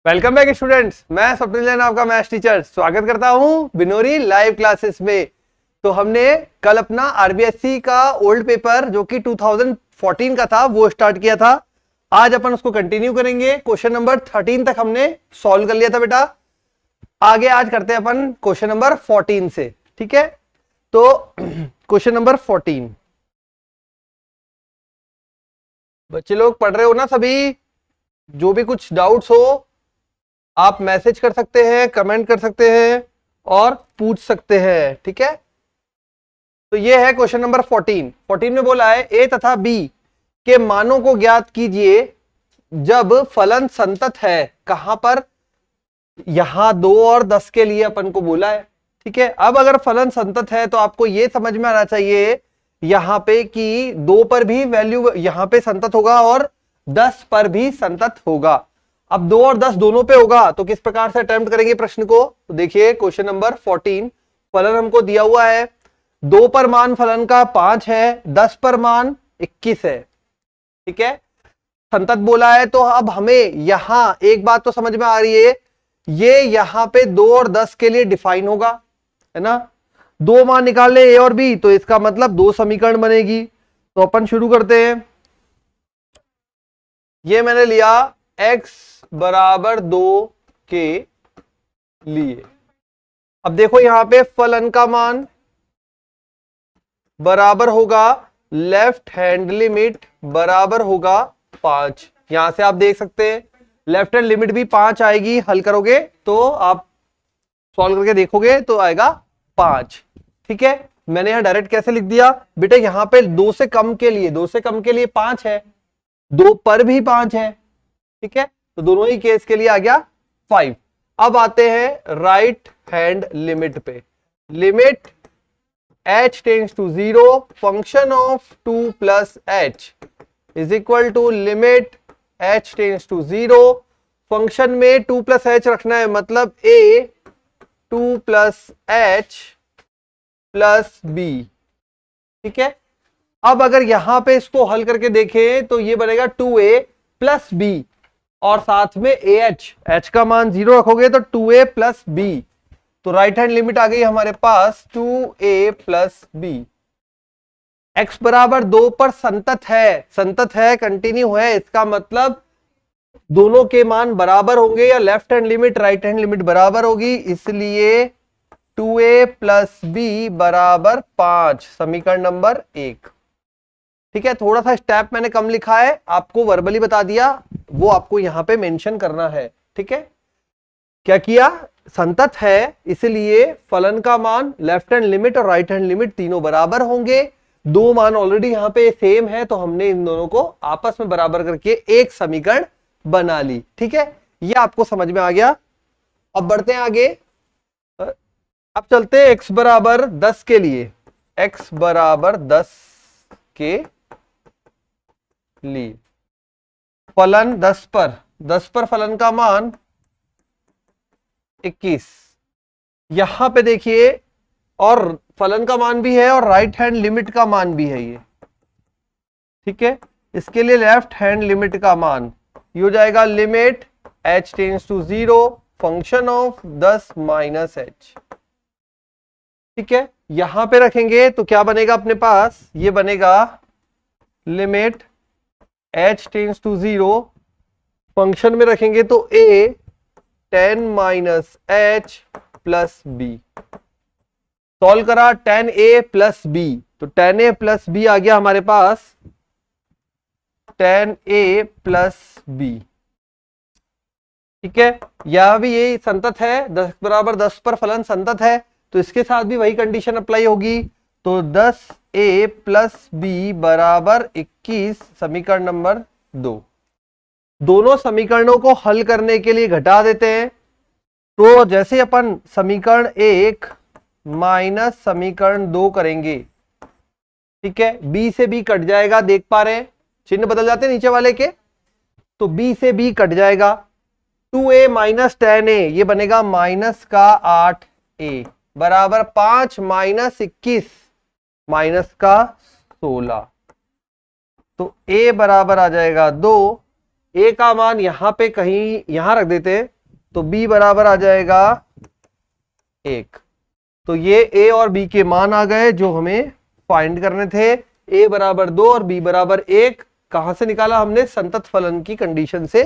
Welcome back students, मैं स्वप्निल जैन आपका maths teacher स्वागत करता हूं बिनोरी लाइव क्लासेस में। तो हमने कल अपना आरबीएससी का ओल्ड पेपर जो कि 2014 का था वो स्टार्ट किया था। आज अपन उसको कंटिन्यू करेंगे। क्वेश्चन नंबर 13 तक हमने सॉल्व कर लिया था बेटा। आगे आज करते हैं अपन क्वेश्चन नंबर 14 से। ठीक है, तो क्वेश्चन नंबर 14 बच्चे लोग पढ़ रहे हो ना सभी? जो भी कुछ डाउट्स हो आप मैसेज कर सकते हैं, कमेंट कर सकते हैं और पूछ सकते हैं। ठीक है, तो ये है क्वेश्चन नंबर 14 में बोला है ए तथा बी के मानों को ज्ञात कीजिए जब फलन संतत है। कहां पर? यहां 2 और 10 के लिए अपन को बोला है। ठीक है, अब अगर फलन संतत है तो आपको यह समझ में आना चाहिए यहां पे कि 2 पर भी वैल्यू यहां पे संतत होगा और 10 पर भी संतत होगा। अब 2 और 10 दोनों पे होगा तो किस प्रकार से अटेम्प्ट करेंगे प्रश्न को? तो देखिए क्वेश्चन नंबर 14 फलन हमको दिया हुआ है। 2 पर मान फलन का 5 है, 10 पर मान 21 है। ठीक है, संतत बोला है तो अब हमें यहां एक बात तो समझ में आ रही है, ये यहां पे 2 और 10 के लिए डिफाइन होगा, है ना। 2 मान निकाल ले ए और बी तो इसका मतलब 2 समीकरण बनेगी। तो अपन शुरू करते हैं। ये मैंने लिया x बराबर 2 के लिए। अब देखो यहां पे फलन का मान बराबर होगा लेफ्ट हैंड लिमिट बराबर होगा 5। यहां से आप देख सकते हैं लेफ्ट हैंड लिमिट भी 5 आएगी। हल करोगे तो आप सॉल्व करके देखोगे तो आएगा 5। ठीक है, मैंने यहां डायरेक्ट कैसे लिख दिया बेटे, यहां पे 2 से कम के लिए 5 है, 2 पर भी 5 है। ठीक है, तो दोनों ही केस के लिए आ गया 5। अब आते हैं राइट हैंड लिमिट पे। Limit h tends to 0 function of 2 plus h is equal to limit h tends to 0 function में 2 प्लस h रखना है, मतलब a 2 plus h plus b। ठीक है, अब अगर यहां पे इसको हल करके देखें तो ये बनेगा 2a प्लस b और साथ में h का मान 0 रखोगे तो 2a प्लस b। तो राइट हैंड लिमिट आ गई हमारे पास 2a प्लस b। x बराबर 2 पर संतत है, कंटिन्यू है, इसका मतलब दोनों के मान बराबर होंगे या left hand limit right hand limit बराबर होगी, इसलिए 2a प्लस b बराबर 5, समीकरण नंबर 1। ठीक है, थोड़ा सा स्टेप मैंने कम लिखा है, आपको वर्बली बता दिया, वो आपको यहां पे मेंशन करना है। ठीक है, क्या किया? संतत है इसलिए फलन का मान लेफ्ट हैंड लिमिट और राइट हैंड लिमिट तीनों बराबर होंगे। 2 मान ऑलरेडी यहां पे सेम है तो हमने इन दोनों को आपस में बराबर करके एक समीकरण बना ली। ठीक है, ये आपको समझ में आ गया। अब बढ़ते हैं आगे। अब चलते हैं x बराबर 10 के लिए। x बराबर 10 के लिए फलन 10 पर फलन का मान 21। यहां पे देखिए और फलन का मान भी है और राइट हैंड लिमिट का मान भी है ये। ठीक है, इसके लिए लेफ्ट हैंड लिमिट का मान ये हो जाएगा limit h tends to 0 function of 10 minus h। ठीक है, यहां पे रखेंगे तो क्या बनेगा अपने पास? ये बनेगा limit h tends to 0 function में रखेंगे तो a 10 minus h plus b। Solve करा 10a प्लस b तो 10a प्लस b आ गया हमारे पास 10a प्लस b। ठीक है, यह भी यही संतत है, 10 बराबर 10 पर फलन संतत है तो इसके साथ भी वही कंडीशन अप्लाई होगी। तो 10a प्लस b बराबर 21, समीकरण नंबर 2। दोनों समीकरणों को हल करने के लिए घटा देते हैं। तो जैसे अपन समीकरण 1 माइनस समीकरण 2 करेंगे, ठीक है, b से b कट जाएगा, देख पा रहे हैं चिन्ह बदल जाते हैं नीचे वाले के, तो b से b कट जाएगा। 2a माइनस 10a ये बनेगा माइनस का 8a बराबर 5 माइनस 21 माइनस का 16। तो a बराबर आ जाएगा 2, ए का मान यहां पे कहीं यहां रख देते हैं तो बी बराबर आ जाएगा 1। तो ये ए और बी के मान आ गए जो हमें फाइंड करने थे। ए बराबर 2 और बी बराबर 1 कहां से निकाला हमने? संतत फलन की कंडीशन से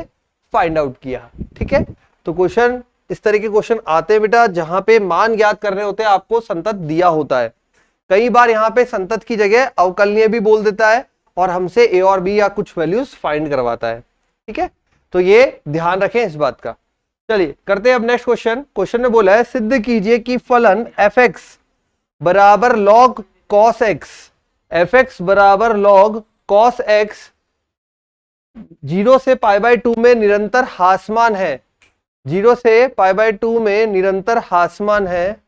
फाइंड आउट किया। ठीक है, तो क्वेश्चन इस तरह के क्वेश्चन आते हैं बेटा जहां पे मान ज्ञात करने होते हैं, आपको संतत दिया होता है। कई बार यहाँ पे संतत की जगह अवकलनीय भी बोल देता है और हमसे ए और बी या कुछ वैल्यूज फाइंड करवाता है। ठीक है, तो ये ध्यान रखें इस बात का। चलिए करते हैं अब नेक्स्ट क्वेश्चन। क्वेश्चन में बोला है सिद्ध कीजिए कि फलन एफ एक्स बराबर log cos x, f x बराबर लॉग कॉस एक्स 0 से π/2 में निरंतर हासमान है। 0 से π/2 में निरंतर हासमान है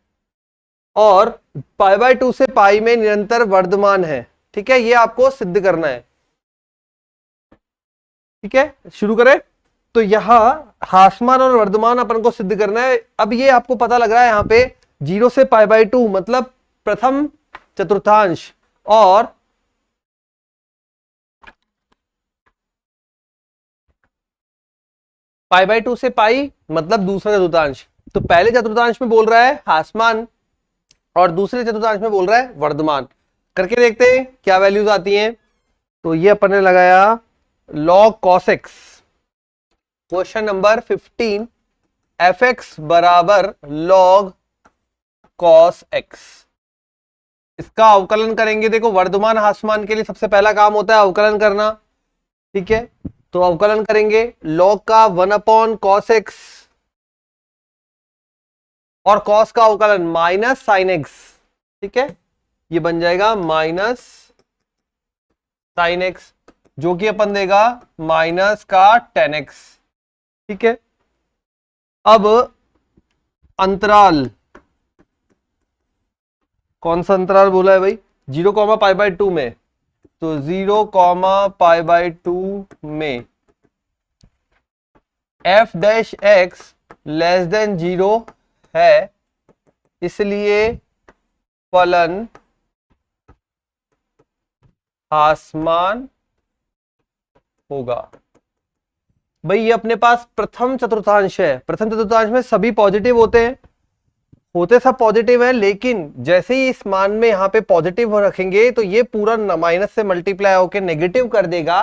और π/2 से पाई में निरंतर वर्धमान है। ठीक है, ये आपको सिद्ध करना है। ठीक है, शुरू करें। तो यहां हासमान और वर्धमान अपन को सिद्ध करना है। अब ये आपको पता लग रहा है यहां पे 0 से π/2 मतलब प्रथम चतुर्थांश और π/2 से पाई मतलब दूसरा चतुर्थांश। तो पहले चतुर्थांश में बोल रहा है हासमान और दूसरे चतुर्थांश में बोल रहा है वर्धमान। करके देखते हैं क्या वैल्यूज आती हैं। तो ये अपन ने लगाया log cos x. Question number 15 F x बराबर लॉग कॉस एक्स। इसका अवकलन करेंगे। देखो वर्धमान हासमान के लिए सबसे पहला काम होता है अवकलन करना। ठीक है, तो अवकलन करेंगे लॉग का 1/cos x और cos का अवकलन माइनस साइन x। ठीक है, ये बन जाएगा माइनस साइन x जो कि अपन देगा माइनस का tan x। ठीक है, अब अंतराल कौन सा अंतराल बोला है भाई? 0, π/2 में। तो 0, π/2 में f dash x less than 0 है, इसलिए फलन हासमान होगा। भाई ये अपने पास प्रथम चतुर्थांश है। प्रथम चतुर्थांश में सभी पॉजिटिव होते सब पॉजिटिव है, लेकिन जैसे ही इस मान में यहाँ पे पॉजिटिव रखेंगे तो ये पूरा माइनस से मल्टीप्लाई होकर नेगेटिव कर देगा।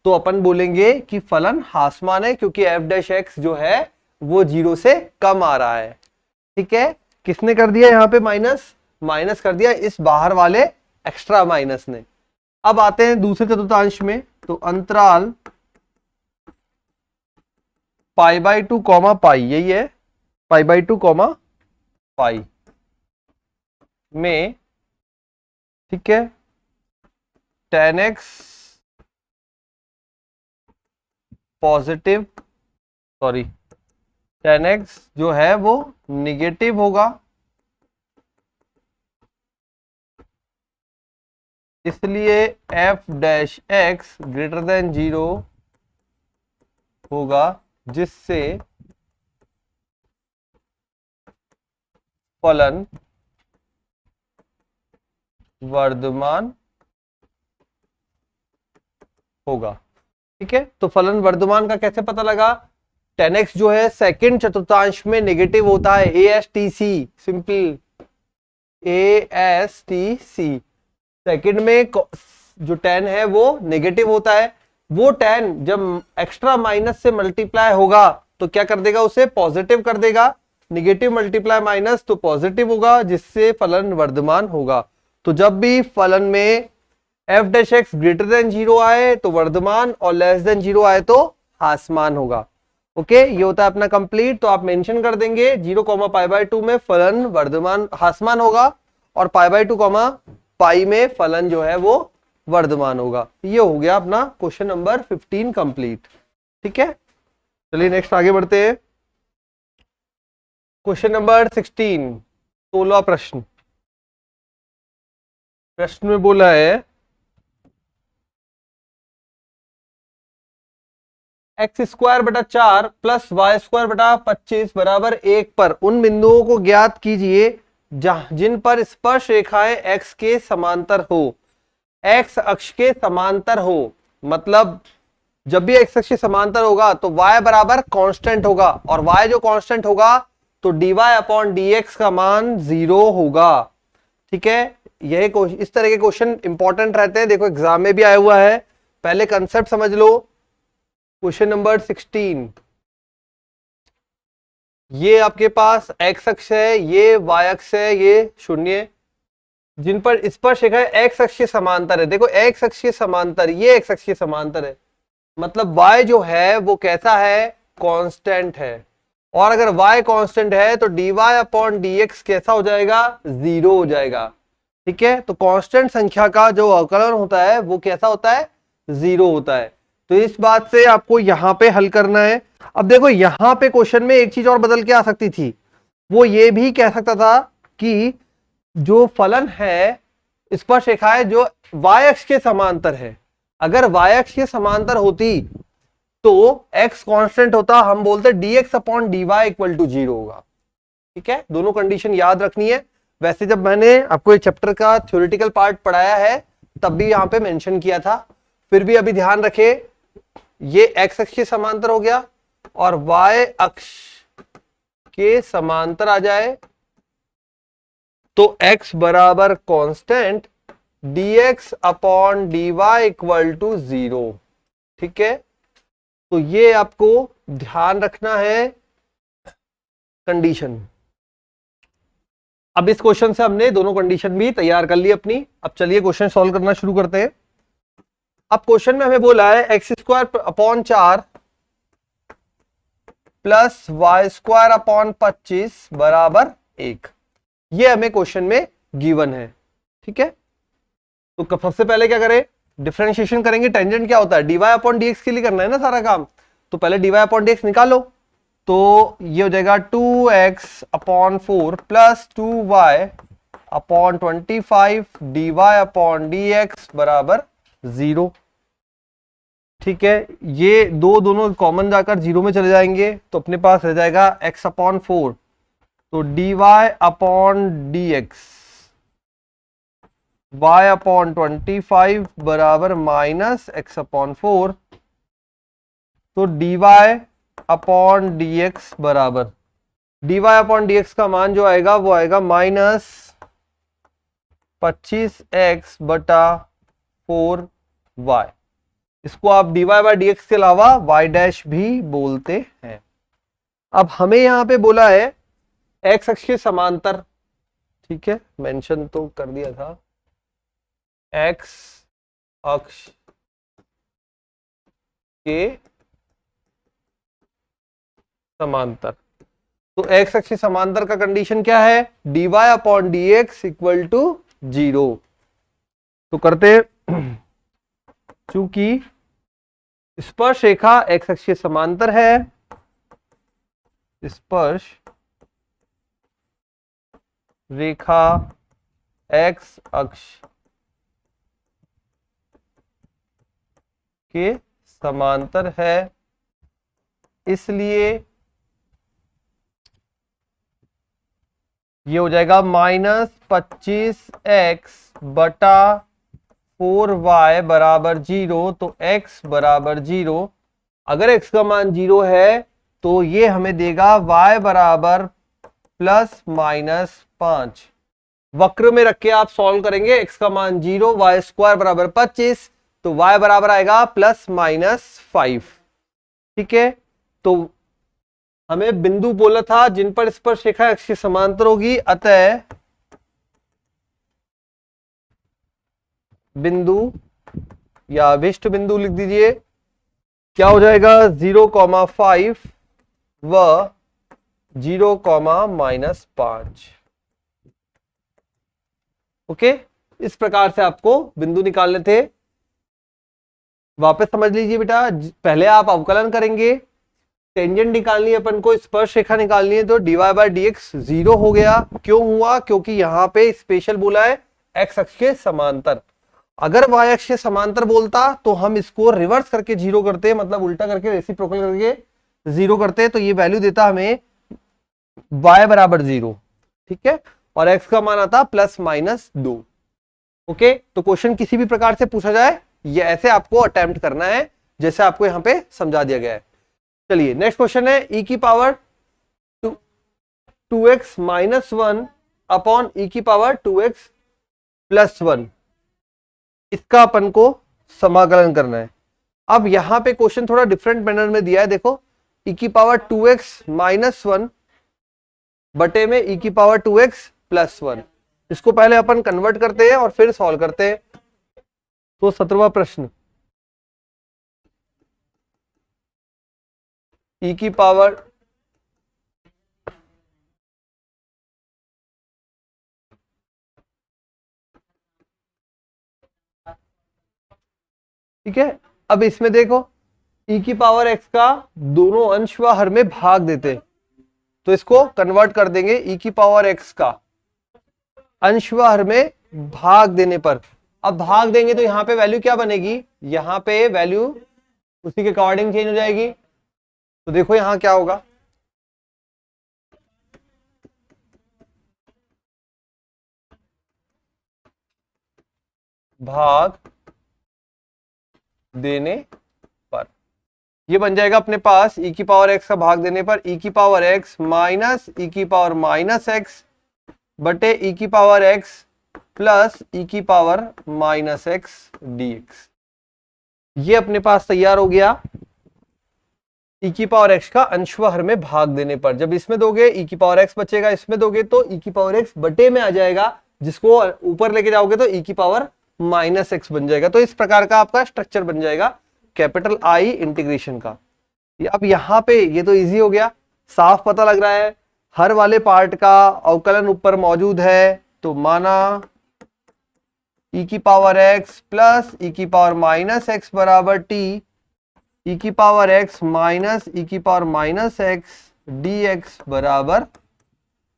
तो अपन बोलेंगे कि फलन हासमान है क्योंकि एफ डैश एक्स जो है वो 0 से कम आ रहा है। ठीक है, किसने कर दिया यहाँ पे माइनस कर दिया इस बाहर वाले एक्स्ट्रा माइनस ने। अब आते हैं दूसरे चतुर्थांश में। तो अंतराल π/2 पाई, यही है π/2 पाई में। ठीक है, tan x positive tan x जो है वो निगेटिव होगा, इसलिए f dash x greater then 0 होगा, जिससे फलन वर्धमान होगा। ठीक है, तो फलन वर्धमान का कैसे पता लगा? tan x जो है सेकंड चतुर्थांश में नेगेटिव होता है। ASTC सिंपल ASTC सेकंड में जो tan है वो नेगेटिव होता है। वो tan जब एक्स्ट्रा माइनस से मल्टीप्लाई होगा तो क्या कर देगा? उसे पॉजिटिव कर देगा। निगेटिव मल्टीप्लाई माइनस तो पॉजिटिव होगा, जिससे फलन वर्धमान होगा। तो जब भी फलन में F dash x greater than 0 आए तो वर्धमान और लेस देन 0 आए तो हासमान होगा। ओके, ये होता है अपना कंप्लीट। तो आप मेंशन कर देंगे 0, π/2 में फलन वर्धमान हासमान होगा और π/2 पाई में फलन जो है वो वर्धमान होगा। ये हो गया अपना क्वेश्चन नंबर 15 कंप्लीट। ठीक है, चलिए नेक्स्ट आगे बढ़ते हैं। क्वेश्चन नंबर 16 16वां प्रश्न। प्रश्न में बोला है x² + 4 + y² + 25 बराबर 1 पर उन बिंदुओं को ज्ञात कीजिए जिन पर स्पर्श रेखाएं x के समांतर हो। x अक्ष के समांतर हो मतलब जब भी एक्स अक्ष के समांतर होगा तो y बराबर कांस्टेंट होगा, और y जो कांस्टेंट होगा तो dy अपॉन dx का मान 0 होगा। ठीक है, यही इस तरह के क्वेश्चन इंपॉर्टेंट रहते हैं। देखो एग्जाम में भी आया हुआ है, पहले कंसेप्ट समझ लो। क्वेश्चन नंबर 16, ये आपके पास x अक्ष है, ये y अक्ष है, ये शून्य, जिन पर स्पर्शरेखा x अक्ष के समांतर है। देखो x अक्ष के समांतर, ये x अक्ष के समांतर है, मतलब y जो है वो कैसा है, कांस्टेंट है। और अगर y कांस्टेंट है तो dy अपॉन dx कैसा हो जाएगा, 0 हो जाएगा। ठीक है, तो कांस्टेंट संख्या का जो अवकलन होता है वो कैसा होता है, 0 होता है। तो इस बात से आपको यहां पे हल करना है। अब देखो यहां पे क्वेश्चन में एक चीज और बदल के आ सकती थी, वो ये भी कह सकता था कि जो फलन है स्पर्शरेखा है जो y अक्ष के समांतर है, अगर y अक्ष के समांतर होती तो x कांस्टेंट होता, हम बोलते dx upon dy equal to 0 होगा। ठीक है, दोनों कंडीशन याद रखनी है। वैसे जब मैंने आपको ये चैप्टर का थ्योरेटिकल पार्ट पढ़ाया है तब भी यहां पे मेंशन किया था, फिर भी अभी ध्यान रखे, ये x अक्ष के समांतर हो गया और y अक्ष के समांतर आ जाए तो x बराबर constant dx upon dy equal to 0। ठीक है, तो ये आपको ध्यान रखना है कंडीशन। अब इस क्वेश्चन से हमने दोनों कंडीशन भी तैयार कर ली अपनी। अब चलिए क्वेश्चन सॉल्व करना शुरू करते हैं। अब क्वेश्चन में हमें बोला है x square upon 4 plus y square upon 25 बराबर 1। ये हमें क्वेश्चन में गिवन है। ठीक है, तो सबसे पहले क्या करें, डिफरेंशिएशन करेंगे। टेंजेंट क्या होता है, डीवाई अपॉन डीएक्स के लिए करना है ना सारा काम, तो पहले डीवाई अपॉन डीएक्स निकालो। तो ये हो जाएगा 2x upon 4 plus 2y upon 25 dy upon dx बराबर 0। ठीक है, ये दोनों कॉमन जाकर 0 में चले जाएंगे तो अपने पास रह जाएगा x अपॉन 4, तो dy upon dx y upon 25 बराबर माइनस x अपॉन 4, तो dy अपॉन dx बराबर dy अपॉन dx का मान जो आएगा वो आएगा माइनस 25x बटा 4y। इसको आप dy बाई dx के अलावा y डैश भी बोलते हैं। अब हमें यहां पे बोला है x अक्ष के समांतर, ठीक है, मेंशन तो कर दिया था, x अक्ष के समांतर। तो x अक्ष के समांतर का कंडीशन क्या है, dy upon dx equal to 0। तो करते, चूंकि स्पर्श रेखा x अक्ष के समांतर है, स्पर्श रेखा x अक्ष के समांतर है, इसलिए ये हो जाएगा माइनस 25x बटा 4y बराबर 0। तो x बराबर 0, अगर x का मान 0 है तो ये हमें देगा y बराबर प्लस माइनस 5। वक्र में रख के आप सॉल्व करेंगे, x का मान 0, y स्क्वायर बराबर 25, तो y बराबर आएगा प्लस माइनस 5। ठीक है, तो हमें बिंदु बोला था जिन पर स्पर्श रेखा x के समांतर होगी, अतः बिंदु या अभिष्ट बिंदु लिख दीजिए, क्या हो जाएगा 0,5 व 0,-5। ओके, इस प्रकार से आपको बिंदु निकालने थे। वापस समझ लीजिए बेटा, पहले आप अवकलन करेंगे, टेंजेंट निकालनी है अपन को, स्पर्श रेखा निकालनी है, तो dy बाई dx 0 हो गया। क्यों हुआ, क्योंकि यहां पे स्पेशल बोला है x अक्ष के समांतर। अगर y अक्ष के समांतर बोलता तो हम इसको रिवर्स करके 0 करते, मतलब उल्टा करके रेसिप्रोकल करके 0 करते, तो ये वैल्यू देता हमें y बराबर 0। ठीक है, और x का मान आता प्लस माइनस 2। ओके, तो क्वेश्चन किसी भी प्रकार से पूछा जाए, ये ऐसे आपको अटेम्प्ट करना है, जैसे आपको यहाँ पे समझा दिया गया है। चलिए नेक्स्ट क्वेश्चन है e की power 2x minus 1 upon e की पावर 2x प्लस 1, इसका अपन को समाकलन करना है। अब यहां पे क्वेश्चन थोड़ा डिफरेंट मैनर में दिया है, देखो e की पावर 2x माइनस 1 बटे में e की पावर 2x प्लस 1, इसको पहले अपन कन्वर्ट करते हैं और फिर सॉल्व करते हैं। तो 17वां प्रश्न, e की पावर ठीक है। अब इसमें देखो e की पावर x का दोनों अंश व हर में भाग देते, तो इसको कन्वर्ट कर देंगे e की पावर x का अंश व हर में भाग देने पर। अब भाग देंगे तो यहां पे वैल्यू क्या बनेगी, यहां पे वैल्यू उसी के अकॉर्डिंग चेंज हो जाएगी। तो देखो यहां क्या होगा, भाग देने पर ये बन जाएगा अपने पास e की पावर x का भाग देने पर e की पावर x माइनस e की पावर माइनस x बटे e की पावर x प्लस e की पावर माइनस x dx। ये अपने पास तैयार हो गया e की पावर x का अंश व हर में भाग देने पर। जब इसमें दोगे e की पावर x बचेगा, इसमें दोगे तो e की पावर x बटे में आ जाएगा, जिसको ऊपर लेके जाओगे तो e की पावर माइनस x बन जाएगा। तो इस प्रकार का आपका स्ट्रक्चर बन जाएगा कैपिटल I इंटीग्रेशन का। अब यहां पे ये तो इजी हो गया, साफ पता लग रहा है हर वाले पार्ट का अवकलन ऊपर मौजूद है, तो माना e की पावर x प्लस e की पावर माइनस x बराबर t, e की पावर x माइनस e की पावर माइनस x dx बराबर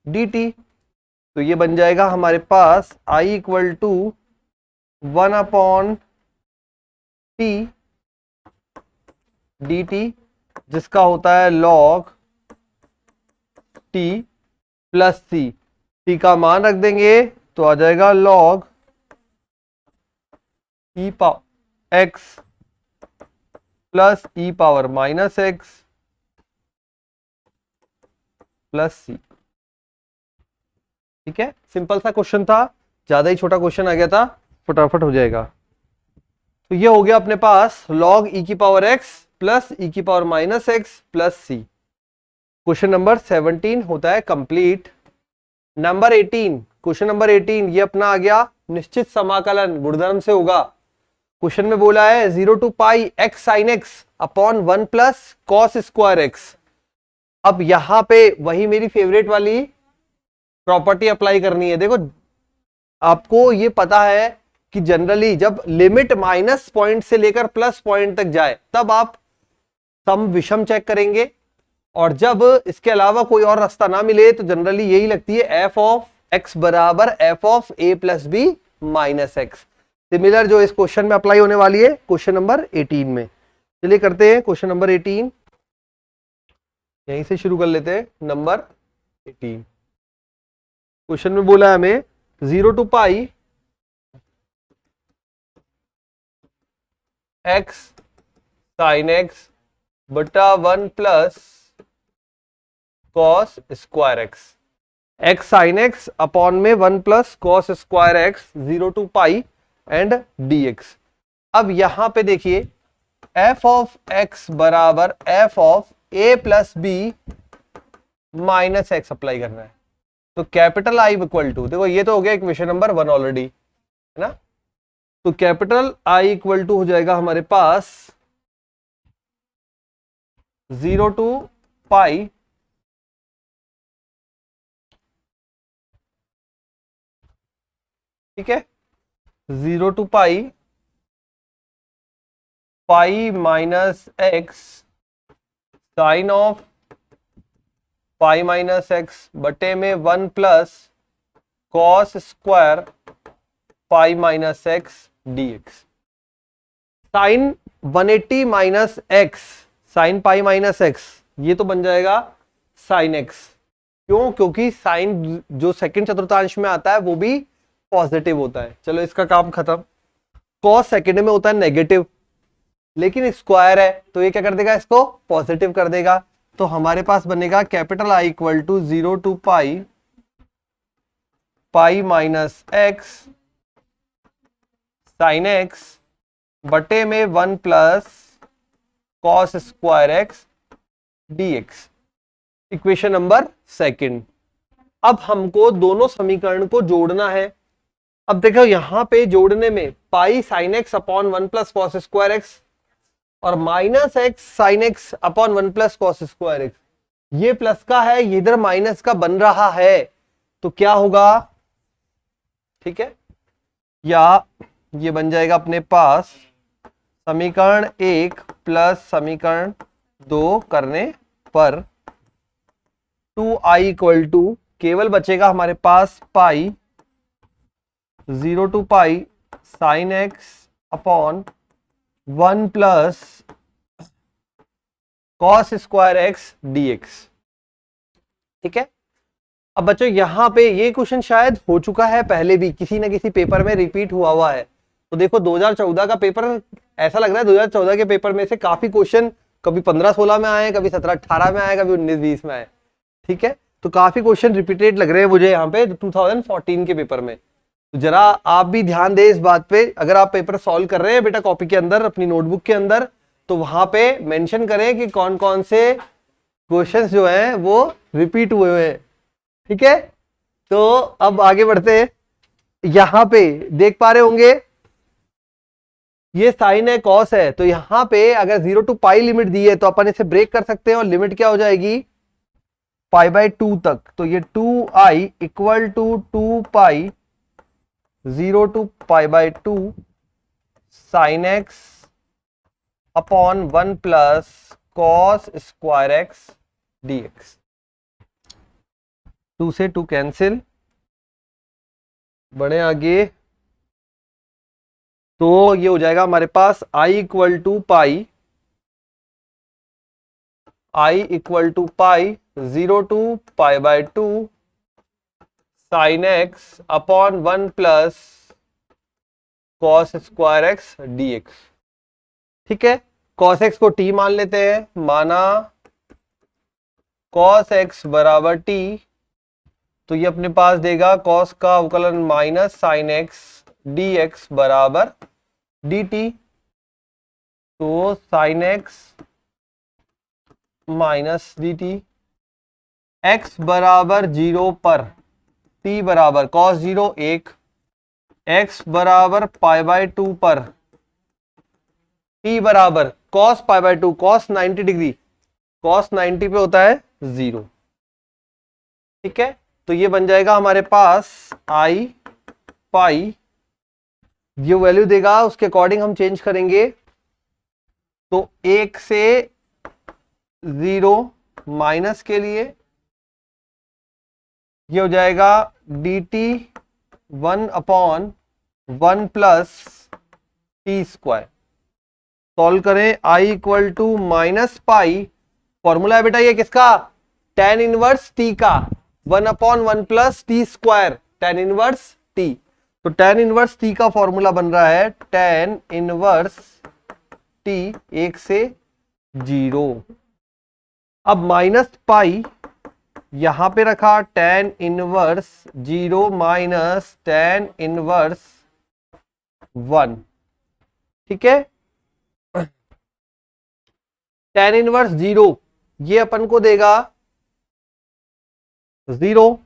dt। तो ये बन जाएगा हमारे पास I equal to 1 upon t dt, जिसका होता है log t plus c। t का मान रख देंगे तो आ जाएगा log e power x plus e power minus x plus c। ठीक है, सिंपल सा क्वेश्चन था, ज्यादा ही छोटा क्वेश्चन आ गया था, फटाफट हो जाएगा। तो ये हो गया अपने पास log e की पावर x प्लस e की power minus x plus c। Question number 17 होता है कंप्लीट। नंबर 18, क्वेश्चन नंबर 18 ये अपना आ गया निश्चित समाकलन गुणधर्म से होगा। क्वेश्चन में बोला है 0 to pi x sin x अपॉन 1 प्लस कॉस स्क्वायर x। अब यहां पे वही मेरी फेवरेट वाली प्रॉपर्टी अप्लाई करनी है। देखो आपको ये पता है कि जनरली जब लिमिट माइनस पॉइंट से लेकर प्लस पॉइंट तक जाए तब आप सम विषम चेक करेंगे, और जब इसके अलावा कोई और रास्ता ना मिले तो जनरली यही लगती है f ऑफ x बराबर f of a plus b minus x. Similar जो इस क्वेश्चन में अप्लाई होने वाली है क्वेश्चन नंबर 18 में। चलिए करते हैं क्वेश्चन नंबर 18, यहीं से शुरू कर लेते हैं। नंबर 18 क्वेश्चन में बोला है हमें 0 to pi x sine x बटा 1 plus cos square x, x sine x upon में 1 plus cos square x 0 to pi and dx। अब यहां पे देखिए f ऑफ x बराबर f of a plus b minus x apply करना है। तो कैपिटल I इक्वल टू, देखो ये तो हो गया इक्वेशन नंबर 1 ऑलरेडी है ना, तो कैपिटल I इक्वल टू हो जाएगा हमारे पास 0 टू पाई ठीक है, 0 to pi pi minus x sine of pi minus x बटे में 1 plus cos square pi minus x dx। Sine 180 minus x sine pi minus x, ये तो बन जाएगा साइन एक्स। क्यों? क्योंकि साइन जो सेकंड चतुर्थांश में आता है वो भी पॉजिटिव होता है। चलो इसका काम खत्म। कॉस सेकंड में होता है नेगेटिव, लेकिन स्क्वायर है तो ये क्या कर देगा, इसको पॉजिटिव कर देगा। तो हमारे पास बनेगा capital I equal to 0 to pi minus x sine x बटे में 1 plus cos square x dx। Equation number second. अब हमको दोनों समीकरण को जोड़ना है। अब देखो यहां पे जोड़ने में pi sine x upon 1 plus cos square x और minus x sine x upon 1 plus cos square x, ये प्लस का है, ये इधर माइनस का बन रहा है, तो क्या होगा, ठीक है, या ये बन जाएगा अपने पास समीकरण 1 प्लस समीकरण 2 करने पर 2i इक्वल टू केवल बचेगा हमारे पास pi 0 to pi sine x upon 1 plus cos square x dx। ठीक है। अब बच्चों यहां पे ये क्वेश्चन शायद हो चुका है पहले भी, किसी ना किसी पेपर में रिपीट हुआ है। तो देखो 2014 का पेपर, ऐसा लग रहा है 2014 के पेपर में से काफी क्वेश्चन कभी 15-16 में आए, कभी 17-18 में आए, कभी 19-20 में आए। ठीक है, तो काफी क्वेश्चन रिपीटेड लग रहे हैं मुझे यहाँ पे 2014 के पेपर में। तो जरा आप भी ध्यान दें इस बात पे, अगर आप पेपर सॉल्व कर रहे हैं बेटा कॉपी के अंदर, अपनी नोटबुक के अंदर, तो वहां पे मेंशन करें कि कौन कौन से क्वेश्चंस जो हैं वो रिपीट हुए हैं। ठीक है, तो अब आगे बढ़ते हैं। यहां पे देख पा रहे होंगे ये साइन है कॉस है, तो यहां पे अगर 0 टू पाई लिमिट दी है तो अपन इसे ब्रेक कर सकते हैं और लिमिट क्या हो जाएगी π/2 तक। तो ये 2i equal to 2 pi 0 to π/2 sine x upon 1 plus cos square x dx। 2 से 2 कैंसिल, बढ़े आगे, तो ये हो जाएगा हमारे पास i equal to pi 0 to π/2 sine x upon 1 plus cos square x dx। ठीक है, कॉस एक्स को t मान लेते हैं, माना कॉस एक्स बराबर t, तो ये अपने पास देगा कॉस का अवकलन माइनस साइन एक्स dx बराबर dt। तो sine x minus dt, x बराबर 0 पर t बराबर कॉस 0 1, x बराबर π/2 पर t बराबर कॉस π/2 कॉस 90 डिग्री, कॉस 90 पे होता है 0। ठीक है, तो ये बन जाएगा हमारे पास i पाई, ये वैल्यू देगा उसके अकॉर्डिंग हम चेंज करेंगे। तो 1 से 0 माइनस के लिए ये हो जाएगा dt 1 upon 1 plus t square. Solve करें, i equal to minus pi, formula है बेटा ये किसका, tan इनवर्स t का, 1 upon 1 plus t square, tan inverse t। तो tan इनवर्स t का फॉर्मूला बन रहा है tan इनवर्स t 1 से 0। अब माइनस पाई यहां पे रखा, tan inverse 0 minus tan inverse 1। ठीक है, tan इनवर्स 0 ये अपन को देगा 0,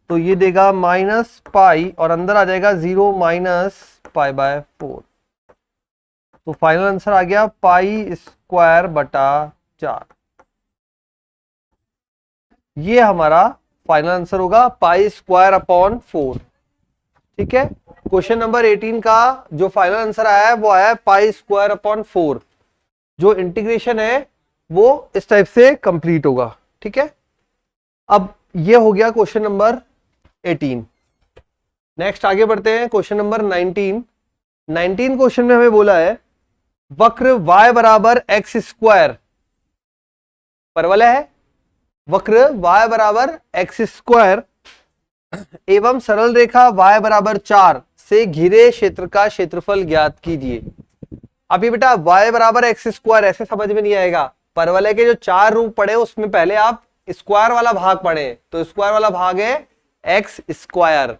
तो ये देगा माइनस पाई और अंदर आ जाएगा 0 माइनस π/4। तो फाइनल आंसर आ गया पाई स्क्वायर बटा 4। ये हमारा फाइनल आंसर होगा पाई स्क्वायर अपॉन 4। ठीक है, क्वेश्चन नंबर 18 का जो फाइनल आंसर आया है वो आया है पाई स्क्वायर अपॉन 4। जो इंटीग्रेशन है वो इस टाइप से कंप्लीट होगा। ठीक है, अब ये हो गया क्वेश्चन नंबर 18। नेक्स्ट आगे बढ़ते हैं, क्वेश्चन नंबर 19। 19 क्वेश्चन में हमें बोला है वक्र y बराबर एक्स स्क्वायर, परवलय है, वक्र y बराबर एक्स स्क्वायर एवं सरल रेखा y बराबर 4 से घिरे क्षेत्र का क्षेत्रफल ज्ञात कीजिए। अभी बेटा y बराबर एक्स स्क्वायर ऐसे समझ में नहीं आएगा। परवलय के जो 4 रूप पढ़े उसमें पहले आप स्क्वायर वाला भाग पढ़े, तो स्क्वायर वाला भाग है एक्स स्क्वायर।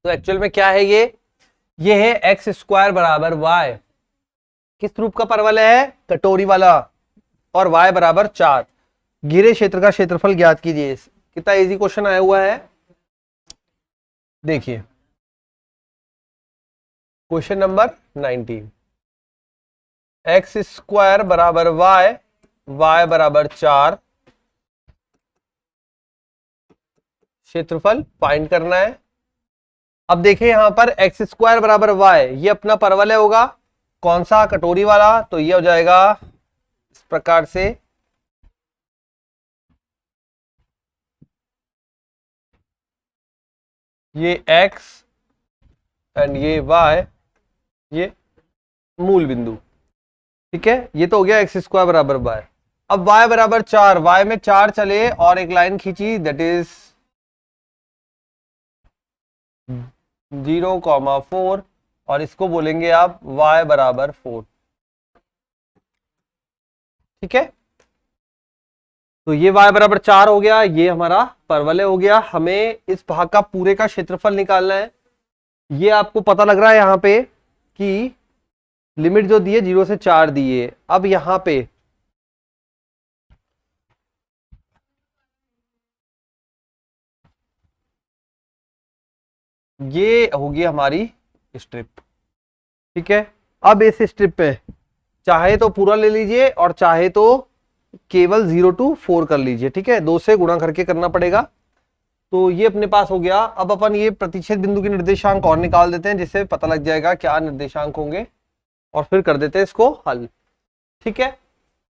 तो एक्चुअल में क्या है ये है एक्स स्क्वायर बराबर वाई। किस रूप का परवलय है? कटोरी वाला। और y बराबर 4। घिरे क्षेत्र का क्षेत्रफल ज्ञात कीजिए। कितना इजी क्वेश्चन आया हुआ है, देखिए क्वेश्चन नंबर 19। एक्स स्क्वायर बराबर वाई, वाई बराबर 4, क्षेत्रफल फाइंड करना है। अब देखिए यहां पर एक्स स्क्वायर बराबर वाई, ये अपना परवलय होगा। कौन सा? कटोरी वाला। तो ये हो जाएगा इस प्रकार से, ये x एंड ये y, ये मूल बिंदु। ठीक है, ये तो हो गया एक्स स्क्वायर बराबर y। अब y बराबर 4, y में 4 चले और एक लाइन खींची, दैट इज 0,4, और इसको बोलेंगे आप y बराबर 4। ठीक है, तो ये y बराबर 4 हो गया, ये हमारा परवलय हो गया। हमें इस भाग का पूरे का क्षेत्रफल निकालना है। ये आपको पता लग रहा है यहां पे कि लिमिट जो दी है 0 से 4 दी है। अब यहां पे ये होगी हमारी स्ट्रिप। ठीक है, अब इस स्ट्रिप पे चाहे तो पूरा ले लीजिए और चाहे तो केवल 0 to 4 कर लीजिए। ठीक है, 2 से गुणा करके करना पड़ेगा। तो ये अपने पास हो गया। अब अपन ये प्रतिच्छेद बिंदु की निर्देशांक और निकाल देते हैं, जिससे पता लग जाएगा क्या निर्देशांक होंगे, और फिर कर देते हैं इसको हल। ठीक है,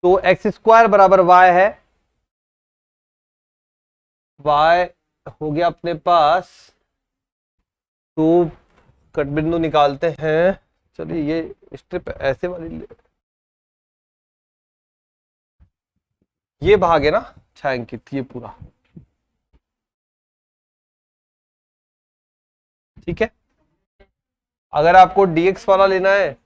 तो एक्स स्क्वायर बराबर वाई है, वाई हो गया अपने पास। तो कट बिंदु निकालते हैं। चलिए ये स्ट्रिप ऐसे वाली, ये भाग है ना छायांकित, ये पूरा। ठीक है, अगर आपको dx वाला लेना है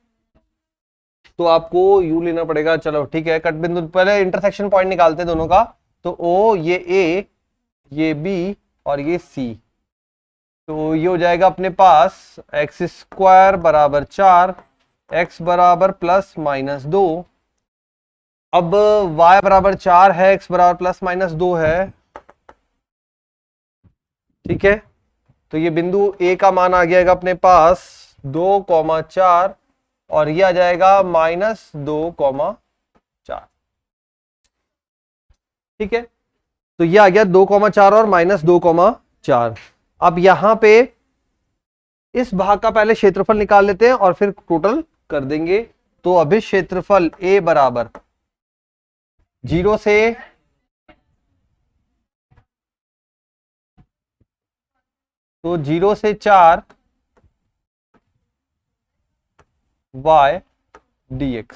तो आपको u लेना पड़ेगा। चलो ठीक है, कट बिंदु पहले इंटरसेक्शन पॉइंट निकालते हैं दोनों का। तो o, ये a, ये b और ये c। तो ये हो जाएगा अपने पास एक्स स्क्वायर बराबर 4, x बराबर प्लस माइनस 2। अब y बराबर 4 है, x बराबर प्लस माइनस 2 है। ठीक है, तो ये बिंदु a का मान आ जाएगा अपने पास 2,4, और ये आ जाएगा -2,4। ठीक है, तो ये आ गया 2,4 और -2,4। अब यहां पे इस भाग का पहले क्षेत्रफल निकाल लेते हैं और फिर टोटल कर देंगे। तो अभी क्षेत्रफल a बराबर 0 से तो 0 से 4 y dx।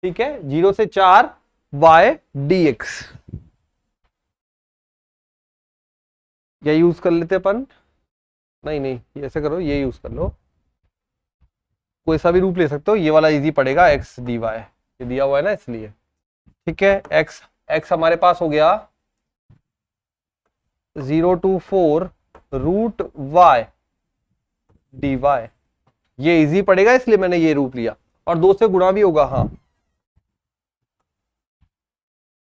ठीक है, 0 से 4 y dx, या यूज कर लेते अपन। नहीं नहीं, ये ऐसे करो, ये यूज कर लो, कोई सा भी रूप ले सकते हो, ये वाला इजी पड़ेगा, x dy, ये दिया हुआ है ना इसलिए। ठीक है, x हमारे पास हो गया 0 to 4 रूट y dy। ये इजी पड़ेगा इसलिए मैंने ये रूप लिया, और 2 से गुणा भी होगा। हाँ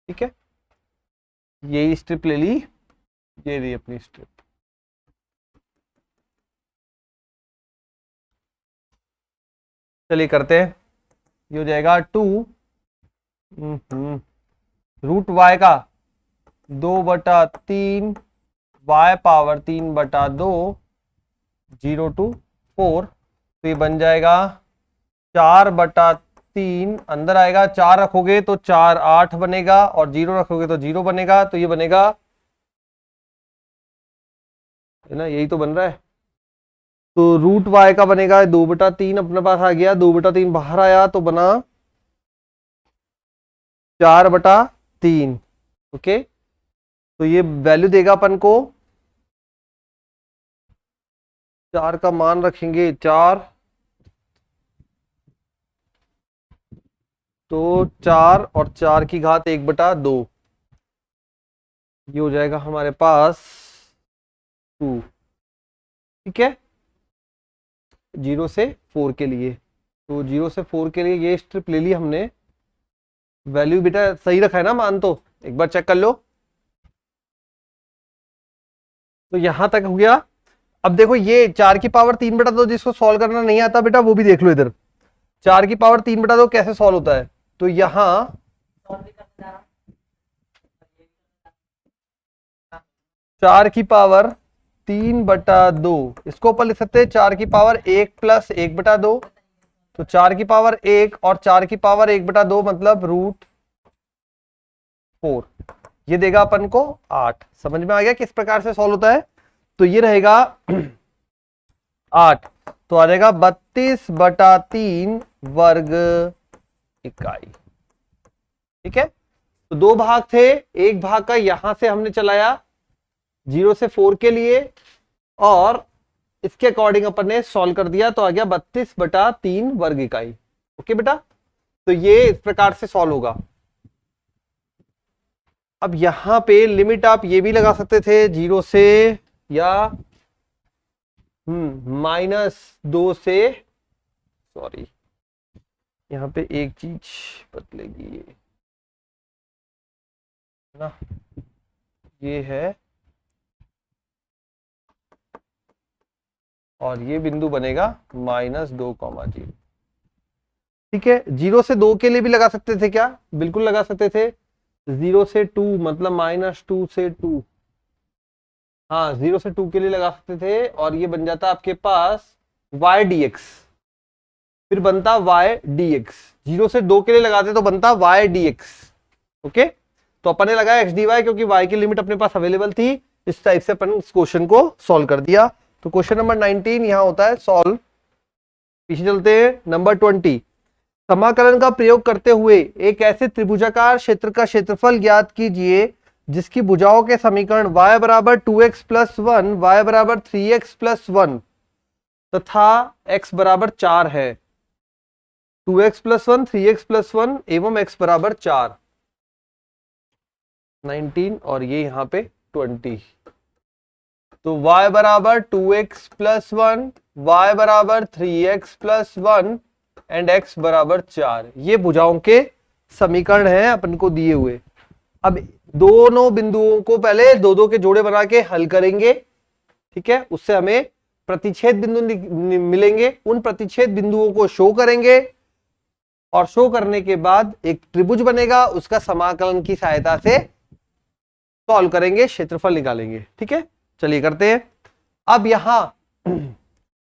ठीक है, ये स्ट्रिप ले ली, ये ली अपनी स्ट्रिप। चलिए करते हैं, ये हो जाएगा 2 रूट वाई का 2/3 y पावर 3/2 0 to 4। तो ये बन जाएगा 4/3, अंदर आएगा 4 रखोगे तो 4 8 बनेगा, और 0 रखोगे तो 0 बनेगा। तो ये बनेगा, है ना, यही तो बन रहा है। तो रूट वाई का बनेगा 2/3, अपने पास आ गया, 2/3 बाहर आया तो बना 4/3। ओके, तो ये वैल्यू देगा अपन को 4 का मान रखेंगे 4, तो 4 और 4 की घात 1/2, ये हो जाएगा हमारे पास 2। ठीक है, 0 से 4 के लिए, तो 0 से 4 के लिए ये स्ट्रिप ले ली हमने। वैल्यू बेटा सही रखा है ना मान, तो एक बार चेक कर लो। तो यहां तक हो गया। अब देखो ये 4 की पावर 3/2 जिसको सॉल्व करना नहीं आता बेटा वो भी देख लो इधर। 4 की पावर 3/2 कैसे सॉल्व होता है, तो यहां 4 की पावर 3/2 इसको ऊपर लिख सकते हैं 4 की पावर 1 + 1/2। तो 4 की पावर 1 और 4 की पावर 1/2 मतलब √4, ये देगा अपन को 8। समझ में आ गया किस प्रकार से सॉल्व होता है। तो ये रहेगा 8, तो आ जाएगा 32/3 वर्ग इकाई। ठीक है, तो दो भाग थे, एक भाग का यहां से हमने चलाया 0 से 4 के लिए, और इसके अकॉर्डिंग अपन ने सॉल्व कर दिया, तो आ गया 32/3 वर्ग इकाई। ओके बेटा, तो ये इस प्रकार से सॉल्व होगा। अब यहां पे लिमिट आप ये भी लगा सकते थे 0 से, या -2 से, सॉरी यहां पे एक चीज बदलेगी ना, ये है और ये बिंदु बनेगा -2,0। ठीक है, 0 से 2 के लिए भी लगा सकते थे क्या, बिल्कुल लगा सकते थे। 0 से 2 मतलब -2 से 2, हाँ 0 से 2 के लिए लगा सकते थे, और ये बन जाता आपके पास y dx, फिर बनता y dx। 0 से 2 के लिए लगाते तो बनता y dx। ओके, तो अपन ने लगाया x dy क्योंकि y की लिमिट अपने पास अवेलेबल थी। इस टाइप से अपन इस क्वेश्चन को सॉल्व कर दिया। तो क्वेश्चन नंबर 19 यहां होता है सॉल्व। पीछे चलते हैं, नंबर 20। समाकलन का प्रयोग करते हुए एक ऐसे त्रिभुजाकार क्षेत्र का क्षेत्रफल ज्ञात कीजिए जिसकी भुजाओं के समीकरण y बराबर 2x + 1, y बराबर 3x + 1 तथा x बराबर 4 है। 2x + 1, 3x + 1 एवं x बराबर 4। 19 और ये यहां पे 20। तो y बराबर 2x + 1, y बराबर 3x + 1 एंड x बराबर 4, ये भुजाओं के समीकरण है अपन को दिए हुए। अब दोनों बिंदुओं को पहले दो दो के जोड़े बना के हल करेंगे। ठीक है, उससे हमें प्रतिच्छेद बिंदु मिलेंगे, उन प्रतिच्छेद बिंदुओं को शो करेंगे, और शो करने के बाद एक त्रिभुज बनेगा, उसका समाकलन की सहायता से सॉल्व करेंगे, क्षेत्रफल निकालेंगे। ठीक है, चलिए करते हैं। अब यहां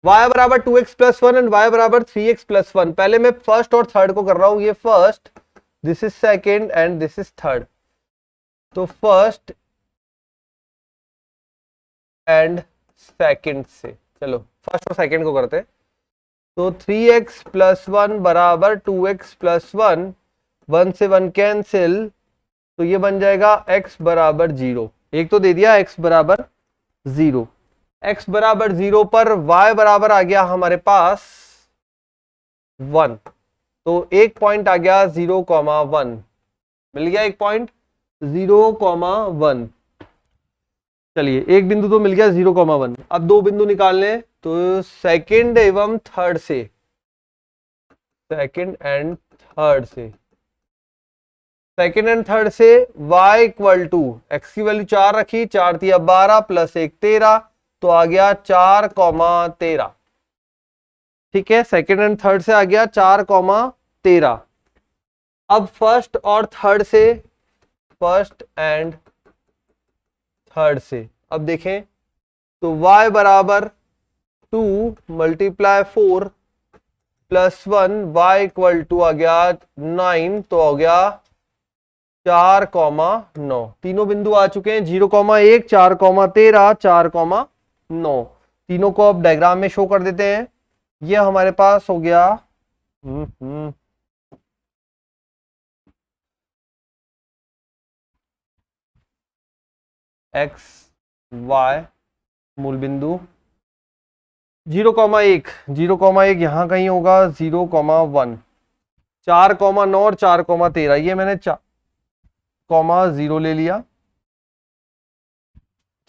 y बराबर 2x + 1 एंड y बराबर 3x + 1, पहले मैं फर्स्ट और थर्ड को कर रहा हूं, ये first, this is second and this is third. तो फर्स्ट एंड सेकेंड से, चलो फर्स्ट और सेकेंड को करते हैं। तो 3x + 1 बराबर 2x + 1, 1 से 1 कैंसिल, तो ये बन जाएगा x बराबर 0। एक तो दे दिया x बराबर 0। x बराबर 0 पर y बराबर आ गया हमारे पास 1, तो एक पॉइंट आ गया 0,1, मिल गया एक पॉइंट 0,1। चलिए एक बिंदु तो मिल गया 0,1। अब दो बिंदु निकालने, तो सेकंड एवं थर्ड से, सेकंड एंड थर्ड से, सेकंड एंड थर्ड से y = x की वैल्यू 4 रखी, 4 तिया 12 + 1 13, तो आ गया 4,13। ठीक है, सेकंड एंड थर्ड से आ गया 4,13। अब फर्स्ट और थर्ड से, फर्स्ट एंड थर्ड से अब देखें, तो y बराबर 2 × 4 + 1, y = आ गया 9, तो हो गया 4,9। तीनों बिंदु आ चुके हैं, 0,1, 4,13, 4,9। तीनों को अब डायग्राम में शो कर देते हैं। ये हमारे पास हो गया x y मूल बिंदु, 0,1 0,1 यहां कहीं होगा, 0,1 4,9 और 4,13, ये मैंने 4,0 ले लिया।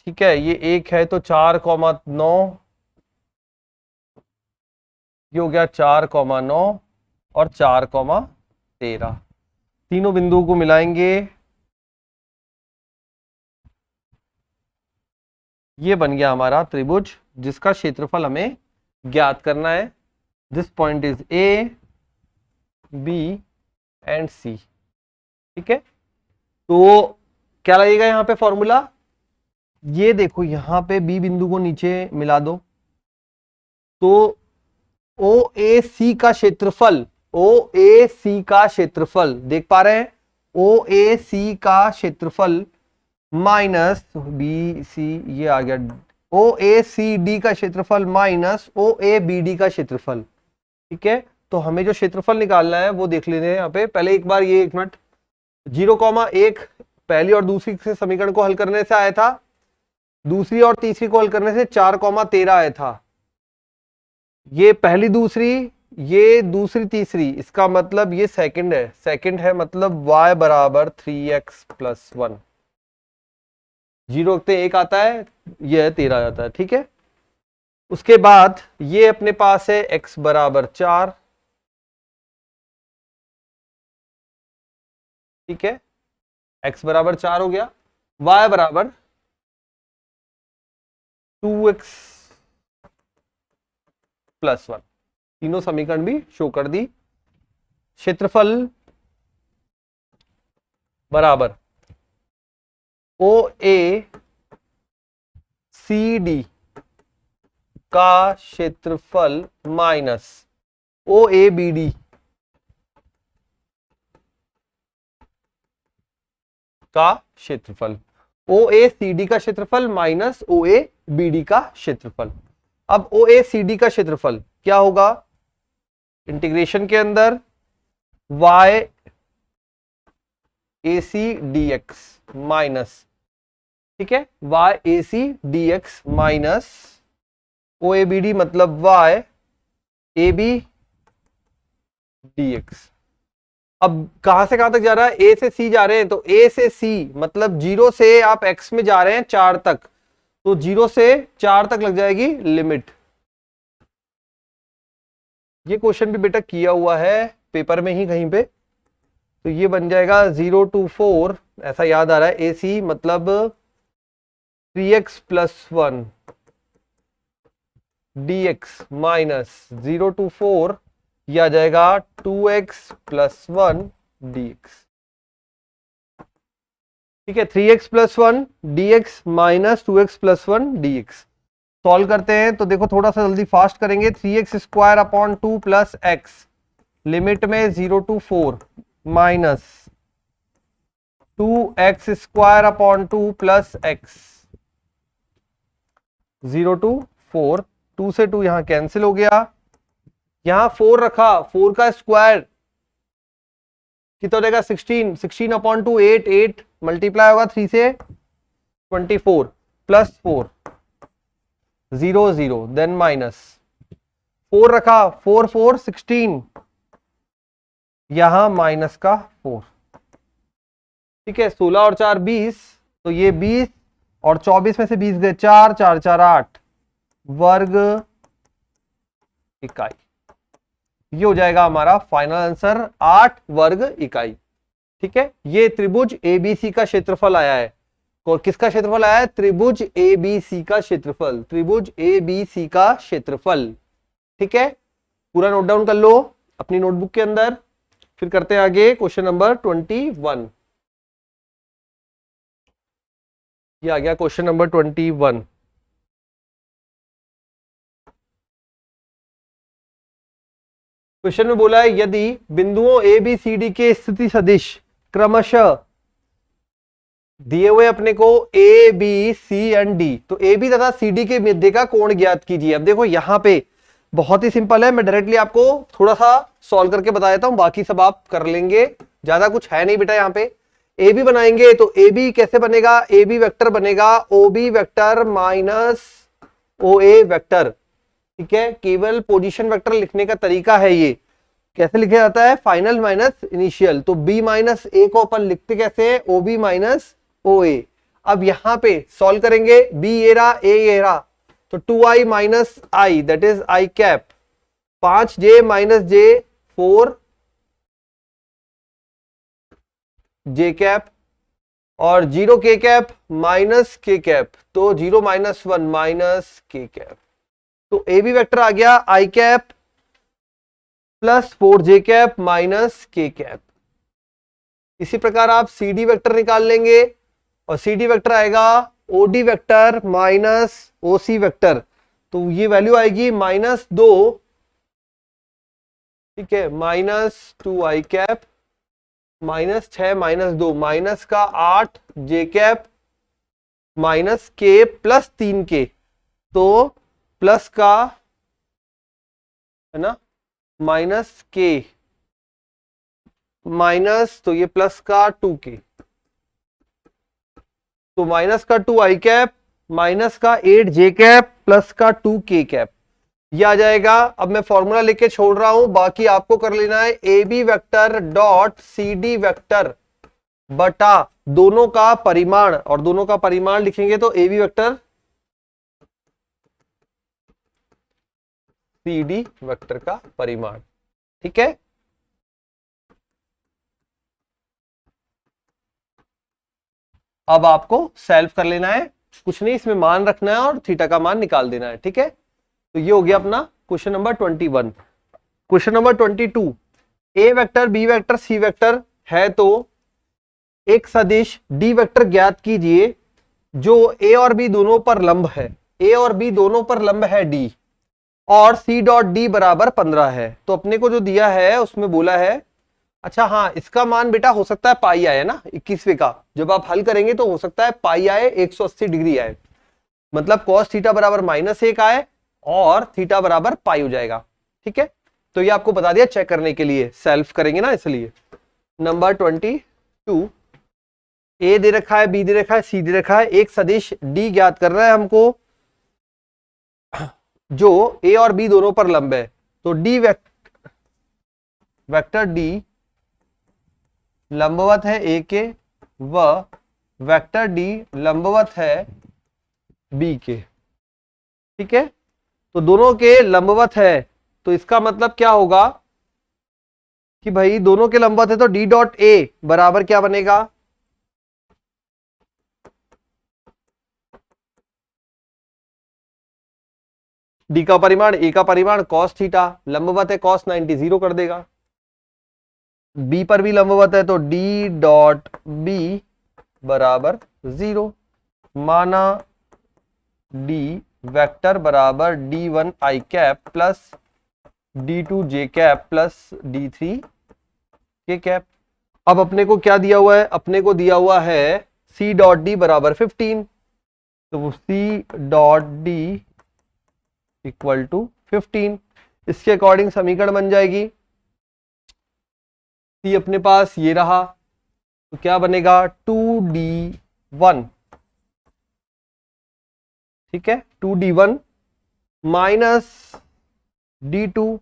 ठीक है, ये 1 है तो 4,9, ये हो गया 4,9 और 4,13, तीनों बिंदुओं को मिलाएंगे, ये बन गया हमारा त्रिभुज जिसका क्षेत्रफल हमें ज्ञात करना है। This point is A B and C. ठीक है, तो क्या लगेगा यहां पे फॉर्मूला, ये देखो यहां पे बी बिंदु को नीचे मिला दो, तो ओ ए सी का क्षेत्रफल, ओ ए सी का क्षेत्रफल देख पा रहे हैं, ओ ए सी का क्षेत्रफल माइनस बी सी, ये आ गया ओ ए सी डी का क्षेत्रफल माइनस ओ ए बी डी का क्षेत्रफल। ठीक है, तो हमें जो क्षेत्रफल निकालना है वो देख लेते हैं यहाँ पे। पहले एक बार ये 1 मिनट, 0,1 पहली और दूसरी से समीकरण को हल करने से आया था, दूसरी और तीसरी को हल करने से 4,13 आया था। ये पहली दूसरी, ये दूसरी तीसरी, इसका मतलब ये सेकंड है, सेकंड है मतलब y बराबर 3x + 1, 0 रखते 1 आता है, यह 13 आता है। ठीक है, उसके बाद ये अपने पास है x बराबर 4। ठीक है, x बराबर 4 हो गया, y बराबर 2x + 1, तीनों समीकरण भी शो कर दी। क्षेत्रफल बराबर ओ ए सी डी का क्षेत्रफल माइनस ओ ए बी डी का क्षेत्रफल, ओ ए सी डी का क्षेत्रफल माइनस ओ ए बी डी का क्षेत्रफल। अब ओ ए सी डी का क्षेत्रफल क्या होगा, इंटीग्रेशन के अंदर y a c d x minus, ठीक है, y a c d x minus o A b d मतलब y a b d x. अब कहां से कहां तक जा रहा है, ए से सी जा रहे हैं, तो ए से सी मतलब 0 से आप x में जा रहे हैं 4 तक, तो 0 से 4 तक लग जाएगी लिमिट। ये क्वेश्चन भी बेटा किया हुआ है पेपर में ही कहीं पे, तो ये बन जाएगा 0 to 4, ऐसा याद आ रहा है, ए सी मतलब 3x + 1 dx माइनस 0 to 4, यह आ जाएगा 2x + 1 dx। ठीक है, 3x + 1 dx minus 2x + 1 dx। Solve करते हैं तो देखो थोड़ा सा जल्दी फास्ट करेंगे, 3x² / 2 + x लिमिट में 0 to 4 minus 2x² / 2 + x 0 to 4, 2 से 2 यहां कैंसिल हो गया, यहां 4 रखा, 4 का स्क्वायर कितना देगा 16, 16/2 8, 8 मल्टीप्लाई होगा 3 से 24 + 4 0 0 देन माइनस 4 रखा, 4 4 16, यहां माइनस का 4। ठीक है, 16 और 4 20, तो ये 20 और 24 में से 20 गए 4, 4 4 8 वर्ग इकाई। ये हो जाएगा हमारा फाइनल आंसर 8 वर्ग इकाई। ठीक है, ये त्रिभुज एबीसी का क्षेत्रफल आया है। किसका क्षेत्रफल आया है, त्रिभुज एबीसी का क्षेत्रफल, त्रिभुज एबीसी का क्षेत्रफल। ठीक है, पूरा नोट डाउन कर लो अपनी नोटबुक के अंदर, फिर करते हैं आगे क्वेश्चन नंबर 21। ये आ गया क्वेश्चन नंबर 21। क्वेश्चन में बोला है यदि बिंदुओं ए बी सी डी के स्थिति सदिश क्रमशः दिए हुए अपने को a B c and d, तो ए बी तथा सी डी के मध्य का कोण ज्ञात कीजिए। अब देखो यहां पे बहुत ही सिंपल है, मैं डायरेक्टली आपको थोड़ा सा सॉल्व करके बता देता हूं, बाकी सब आप कर लेंगे, ज्यादा कुछ है नहीं बेटा। यहां पे ए बी बनाएंगे तो ए बी कैसे बनेगा, ए बी वेक्टर बनेगा O B vector minus o ए वेक्टर। ठीक है, केवल पोजीशन वेक्टर लिखने का तरीका है ये। कैसे लिखा जाता है, फाइनल माइनस इनिशियल। तो बी माइनस ए को अपन लिखते कैसे है, ओ बी माइनस ओ ए। अब यहां पे सॉल्व करेंगे, बी ये रहा, ए ये रहा, तो 2i minus I that is I cap, 5j minus J 4j cap, और 0k cap minus k cap, तो 0 माइनस 1 माइनस k कैप। तो ए बी वेक्टर आ गया i cap plus 4j cap minus k cap. इसी प्रकार आप सी d vector निकाल लेंगे, और सी डी वेक्टर आएगा O D vector minus O C vector, तो ये वैल्यू आएगी -2, ठीक है, -2i कैप -6 -2 माइनस का 8j cap minus k plus 3k, तो प्लस का है ना माइनस k माइनस, तो ये प्लस का 2k, तो माइनस का 2i कैप माइनस का 8j कैप प्लस का 2k कैप, ये आ जाएगा। अब मैं फॉर्मूला लेके छोड़ रहा हूं, बाकी आपको कर लेना है a b vector dot c d vector बटा दोनों का परिमाण, और दोनों का परिमाण लिखेंगे तो a b vector c d vector का परिमाण, ठीक है। अब आपको सॉल्व कर लेना है, कुछ नहीं इसमें मान रखना है और थीटा का मान निकाल देना है, ठीक है। तो ये हो गया अपना question number 21। Question number 22, A vector B vector C vector है तो एक सदिश डी वेक्टर ज्ञात कीजिए जो ए और बी दोनों पर लंब है, ए और बी दोनों पर लंब है डी, और सी डॉट डी बराबर 15 है। तो अपने को जो दिया है उसमें बोला है, अच्छा हाँ, इसका मान बेटा हो सकता है पाई आए ना 21वें का, जब आप हल करेंगे तो हो सकता है पाई आए 180 डिग्री आए, मतलब कॉस थीटा बराबर -1 आए और थीटा बराबर पाई हो जाएगा, ठीक है। तो ये आपको बता दिया चेक करने के लिए, सेल्फ करेंगे ना इसलिए। नंबर 22, ए दे रखा है, बी दे रखा है, सी दे रखा है, एक सदिश डी ज्ञात कर रहा है हमको जो ए और बी दोनों पर लंब है। तो डी वेक्टर डी लंबवत है ए के व वेक्टर डी लंबवत है बी के, ठीक है। तो दोनों के लंबवत है, तो इसका मतलब क्या होगा कि भाई दोनों के लंबवत है, तो डी डॉट ए बराबर क्या बनेगा, डी का परिमाण ए का परिमाण कॉस थीटा, लंबवत है कॉस 90 0 कर देगा। बी पर भी लंबवत है, तो डी डॉट बी बराबर 0, माना डी वेक्टर बराबर d1 i cap plus d2 j cap plus d3 k cap. अब अपने को क्या दिया हुआ है, अपने को दिया हुआ है c डॉट डी बराबर 15, तो वो c dot d equal to 15, इसके अकॉर्डिंग समीकरण बन जाएगी, c अपने पास ये रहा, तो क्या बनेगा 2d1, ठीक है, 2d1 minus d2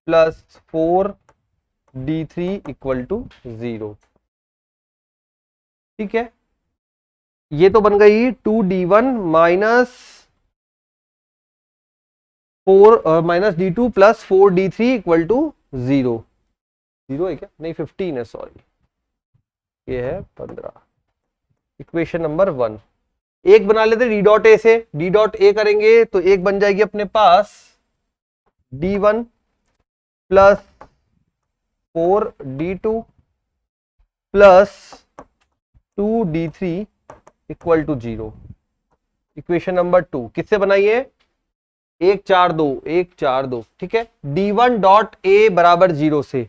plus 4d3 equal to 0, ठीक है। ये तो बन गई 2d1 minus d2 plus 4d3 equal to 0, 0 है क्या, नहीं 15 है, सॉरी ये है 15। इक्वेशन नंबर 1 एक बना लेते डी डॉट ए से, डी डॉट ए करेंगे तो एक बन जाएगी अपने पास d1 plus 4d2 plus 2d3 equal to 0। Equation number 2 किससे बनाइए, 1 4 2 1 4 2, ठीक है। d1 डॉट ए बराबर 0 से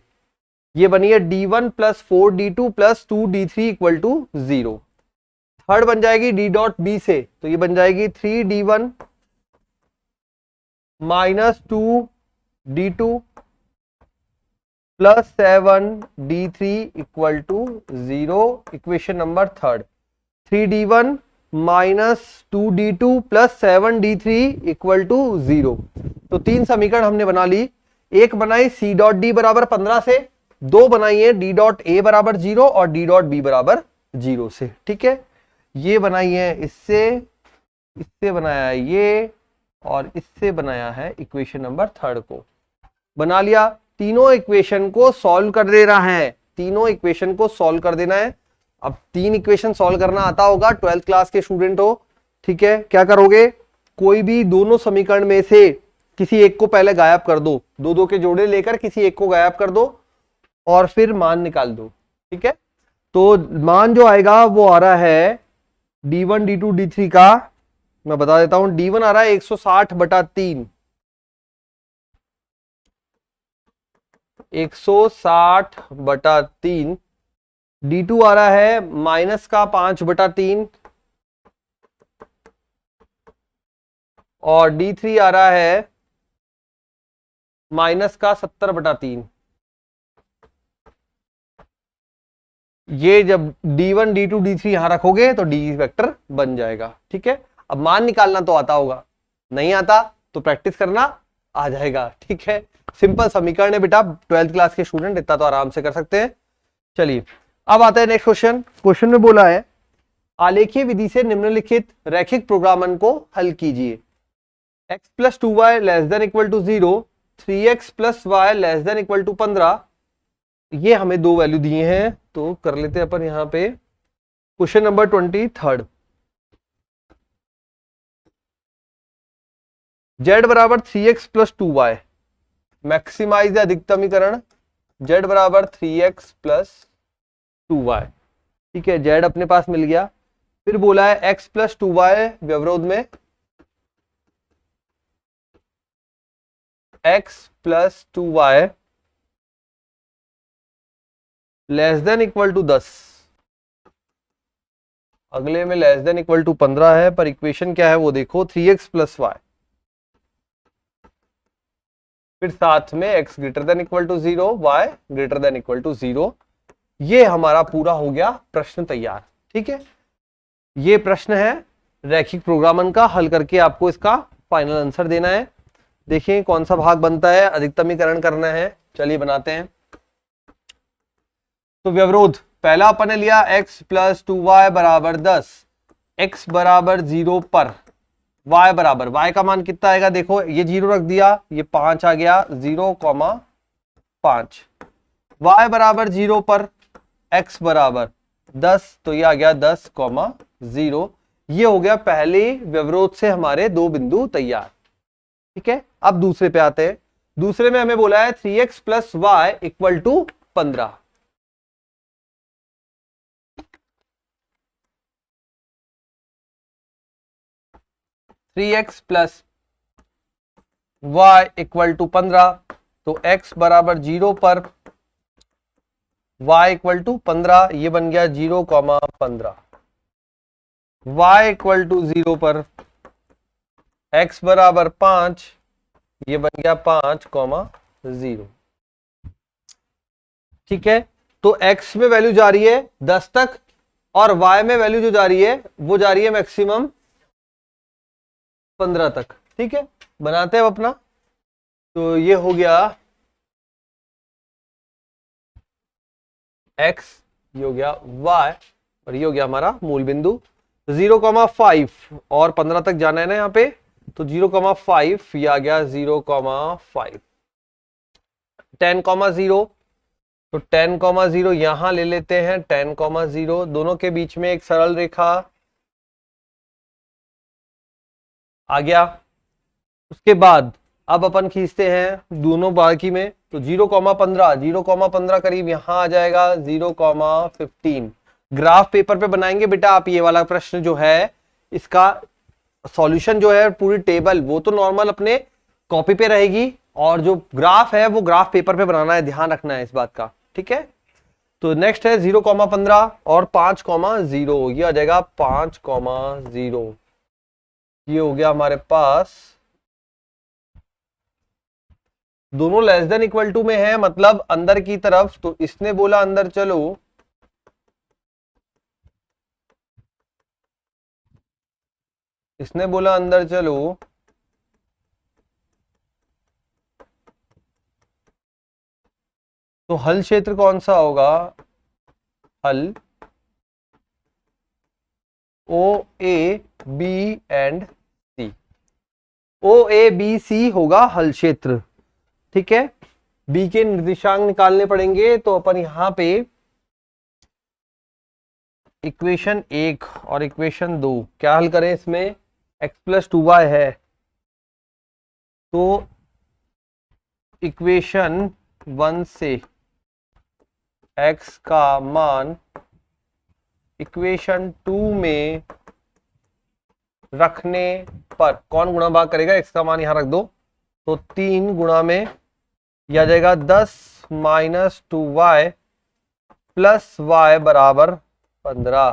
ये बनी है d1 plus 4d2 plus 2d3 equal to 0। Third बन जाएगी डी डॉट बी से, तो ये बन जाएगी 3d1 minus 2d2 plus 7d3 equal to 0। Equation number third 3d1 -2d2 plus 7d3 equal to 0। तो तीन समीकरण हमने बना ली। एक बनाई सी डॉट डी बराबर 15 से, दो बनाई है डी डॉट ए बराबर 0 और डी डॉट बी बराबर 0 से। ठीक है, ये बनाई है इससे, इससे बनाया है ये, और इससे बनाया है इक्वेशन नंबर 3 को। बना लिया। तीनों इक्वेशन को सॉल्व कर दे रहा है, तीनों इक्वेशन को सॉल्व कर देना है। अब तीन इक्वेशन सॉल्व करना आता होगा, 12th क्लास के स्टूडेंट हो। ठीक है, क्या करोगे, कोई भी दोनों समीकरण में से किसी एक को पहले गायब कर दो, दो दो के जोड़े लेकर किसी एक को गायब कर दो और फिर मान निकाल दो। ठीक है, तो मान जो आएगा वो आ रहा है d1 d2 d3 का, मैं बता देता हूं। d1 आ रहा है 160/3, 160/3। d2 आ रहा है माइनस का 5/3 और d3 आ रहा है माइनस का 70/3। ये जब d1 d2 d3 यहां रखोगे तो d वेक्टर बन जाएगा। ठीक है, अब मान निकालना तो आता होगा, नहीं आता तो प्रैक्टिस करना आ जाएगा। ठीक है, सिंपल समीकरण है बेटा, 12th क्लास के स्टूडेंट इतना तो आराम से कर सकते हैं। चलिए अब आता है नेक्स्ट क्वेश्चन। क्वेश्चन में बोला है आलेखीय विधि से निम्नलिखित रैखिक प्रोग्रामन को हल कीजिए। x + 2y ≤ 0, 3x + y ≤ 15। ये हमें दो वैल्यू दिए हैं, तो कर लेते हैं अपन यहां पे। क्वेश्चन नंबर 23, z बराबर 3x + 2y, मैक्सिमाइज अधिकतमीकरण z बराबर 3x + 2y। ठीक है, z अपने पास मिल गया। फिर बोला है x + 2y व्यवरोध में, x + 2y ≤ 10। अगले में <= 15 है, पर इक्वेशन क्या है वो देखो, 3x + y, फिर साथ में x > 0, y > 0। ये हमारा पूरा हो गया प्रश्न तैयार। ठीक है, ये प्रश्न है रैखिक प्रोग्रामन का, हल करके आपको इसका फाइनल आंसर देना है। देखिए कौन सा भाग बनता है, अधिकतमीकरण करना है। चलिए बनाते हैं। तो व्यवरोध पहला अपन ने लिया x + 2y = 10, x बराबर 0 पर y बराबर, y का मान कितना आएगा देखो, ये 0 रख दिया, ये 5 आ गया, 0,5। y बराबर 0 पर x बराबर 10, तो ये आ गया 10,0। ये हो गया पहले व्यवरोध से हमारे दो बिंदु तैयार। ठीक है, अब दूसरे पे आते हैं। दूसरे में हमें बोला है 3x + y = 15। x + y = 15, तो x बराबर 0 पर y = 15, ये बन गया 0,15। y = 0 पर x बराबर 5, ये बन गया 5,0। ठीक है, तो x में वैल्यू जा रही है 10 तक और y में वैल्यू जो जा रही है वो जा रही है मैक्सिमम 15 तक। ठीक है, बनाते हैं अपना। तो ये हो गया x, ये हो गया y और ये हो गया हमारा मूल बिंदु। 0,5 और 15 तक जाना है ना यहाँ पे, तो 0,5 ये आ गया 0,5। 10,0, तो 10,0 यहां ले लेते हैं, 10,0 दोनों के बीच में एक सरल रेखा आ गया। उसके बाद अब अपन खींचते हैं दोनों बाकी में, तो 0,15 करीब यहां आ जाएगा, 0,15। ग्राफ पेपर पे बनाएंगे बेटा आप ये वाला प्रश्न जो है, इसका सॉल्यूशन जो है पूरी टेबल वो तो नॉर्मल अपने कॉपी पे रहेगी, और जो ग्राफ है वो ग्राफ पेपर पे बनाना है, ध्यान रखना है इस बात का। ठीक है, तो नेक्स्ट है 0,15 और 5,0, ये आ जाएगा 5,0। ये हो गया हमारे पास, दोनों <= में है, मतलब अंदर की तरफ, तो इसने बोला अंदर चलो, इसने बोला अंदर चलो, तो हल क्षेत्र कौन सा होगा? हल O A B and C. O A B C होगा हल क्षेत्र। ठीक है, बी के निर्देशांक निकालने पड़ेंगे, तो अपन यहां पे इक्वेशन 1 और इक्वेशन 2 क्या हल करें? इसमें x प्लस 2y है, तो इक्वेशन 1 से x का मान इक्वेशन 2 में रखने पर कौन गुणा भाग करेगा? x का मान यहां रख दो, तो 3 गुणा में यह आ जाएगा 10 माइनस 2y प्लस y बराबर 15।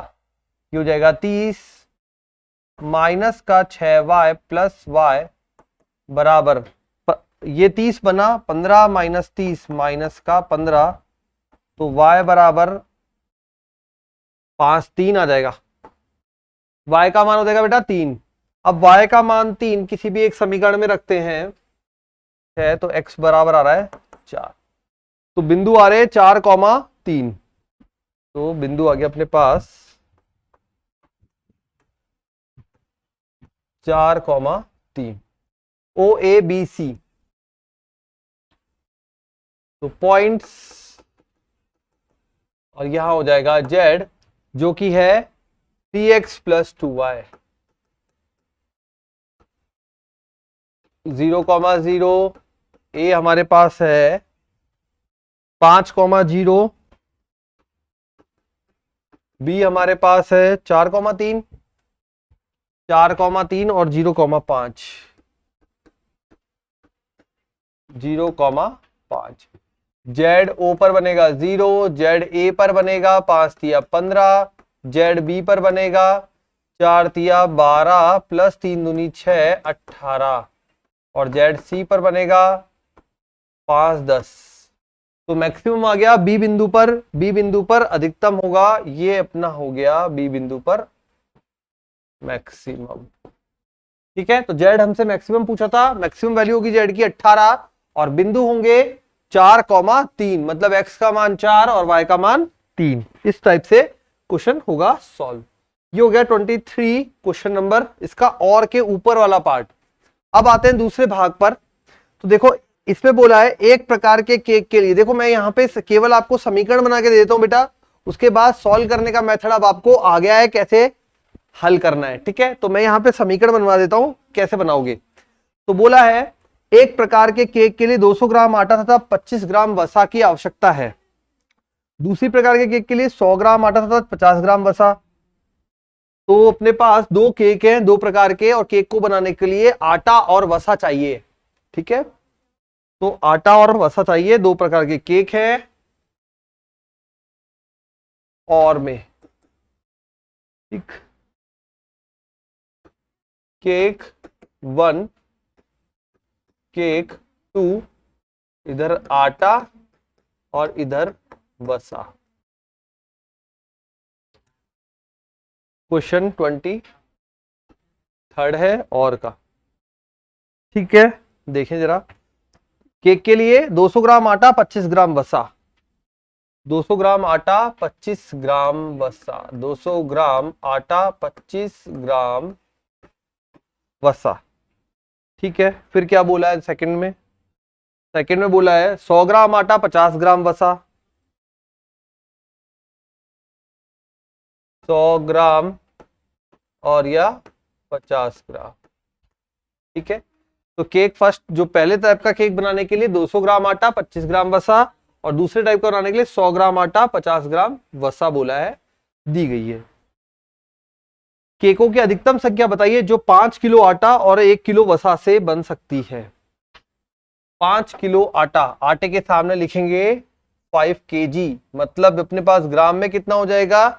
ये हो जाएगा 30 माइनस का 6y प्लस y बराबर, ये 30 बना, 15 माइनस 30 माइनस का 15, तो y बराबर 5, 3 आ जाएगा। y का मान हो जाएगा बेटा 3। अब y का मान 3 किसी भी एक समीकरण में रखते हैं, है तो x बराबर आ रहा है 4। तो बिंदु आ रहे हैं 4,3। तो बिंदु आ गया अपने पास 4,3 ओ ए बी सी। तो पॉइंट्स, और यहां हो जाएगा z जो कि है 3x प्लस 2y। 0,0 ए हमारे पास है 5,0, बी हमारे पास है 4,3, 4,3 और 0,5, 0,5। जेड ओ पर बनेगा 0, जेड ए पर बनेगा 5 तिया 15, जेड बी पर बनेगा 4 तिया 12 प्लस 3 दूनी 6, 18, और जेड सी पर बनेगा 5, 10। तो मैक्सिमम आ गया बी बिंदु पर, बी बिंदु पर अधिकतम होगा, ये अपना हो गया बी बिंदु पर मैक्सिमम। ठीक है, तो जेड हमसे मैक्सिमम पूछा था, मैक्सिमम वैल्यू होगी जेड की 18, और बिंदु होंगे 4,3, मतलब x का मान 4 और y का मान 3। इस टाइप से क्वेश्चन होगा सॉल्व। ये हो गया 23 क्वेश्चन नंबर, इसका और के ऊपर वाला पार्ट। अब आते हैं दूसरे भाग पर। तो देखो इसमें बोला है एक प्रकार के केक के लिए, देखो मैं यहां पे केवल आपको समीकरण बना के दे देता हूं बेटा, उसके बाद सॉल्व करने का मेथड अब आपको आ गया है कैसे हल करना है। ठीक है, तो मैं यहां पे समीकरण बनवा देता हूं, कैसे बनाओगे। तो बोला है एक प्रकार के केक के लिए 200 ग्राम आटा तथा 25 ग्राम वसा की आवश्यकता है। दूसरी प्रकार के केक के लिए 100 ग्राम आटा तथा 50 ग्राम वसा। तो अपने पास दो केक हैं, दो प्रकार के, और केक को बनाने के लिए आटा और वसा चाहिए। ठीक है, तो आटा और वसा चाहिए, दो प्रकार के केक है। और में ठीक, केक 1, केक 2, इधर आटा और इधर वसा। क्वेश्चन 23 है और का। ठीक है, देखें जरा, केक के लिए 200 ग्राम आटा 25 ग्राम वसा, 200 ग्राम आटा 25 ग्राम वसा, 200 ग्राम आटा 25 ग्राम वसा। ठीक है, फिर क्या बोला है सेकंड में? सेकंड में बोला है 100 ग्राम आटा 50 ग्राम वसा, 100 ग्राम और या 50 ग्राम। ठीक है, तो केक फर्स्ट जो पहले टाइप का केक बनाने के लिए 200 ग्राम आटा 25 ग्राम वसा, और दूसरे टाइप का बनाने के लिए 100 ग्राम आटा 50 ग्राम वसा बोला है, दी गई है। केकों की अधिकतम संख्या बताइए जो 5 किलो आटा और 1 किलो वसा से बन सकती है। 5 किलो आटा, आटे के सामने लिखेंगे 5 kg, मतलब अपने पास ग्राम में कितना हो जाएगा।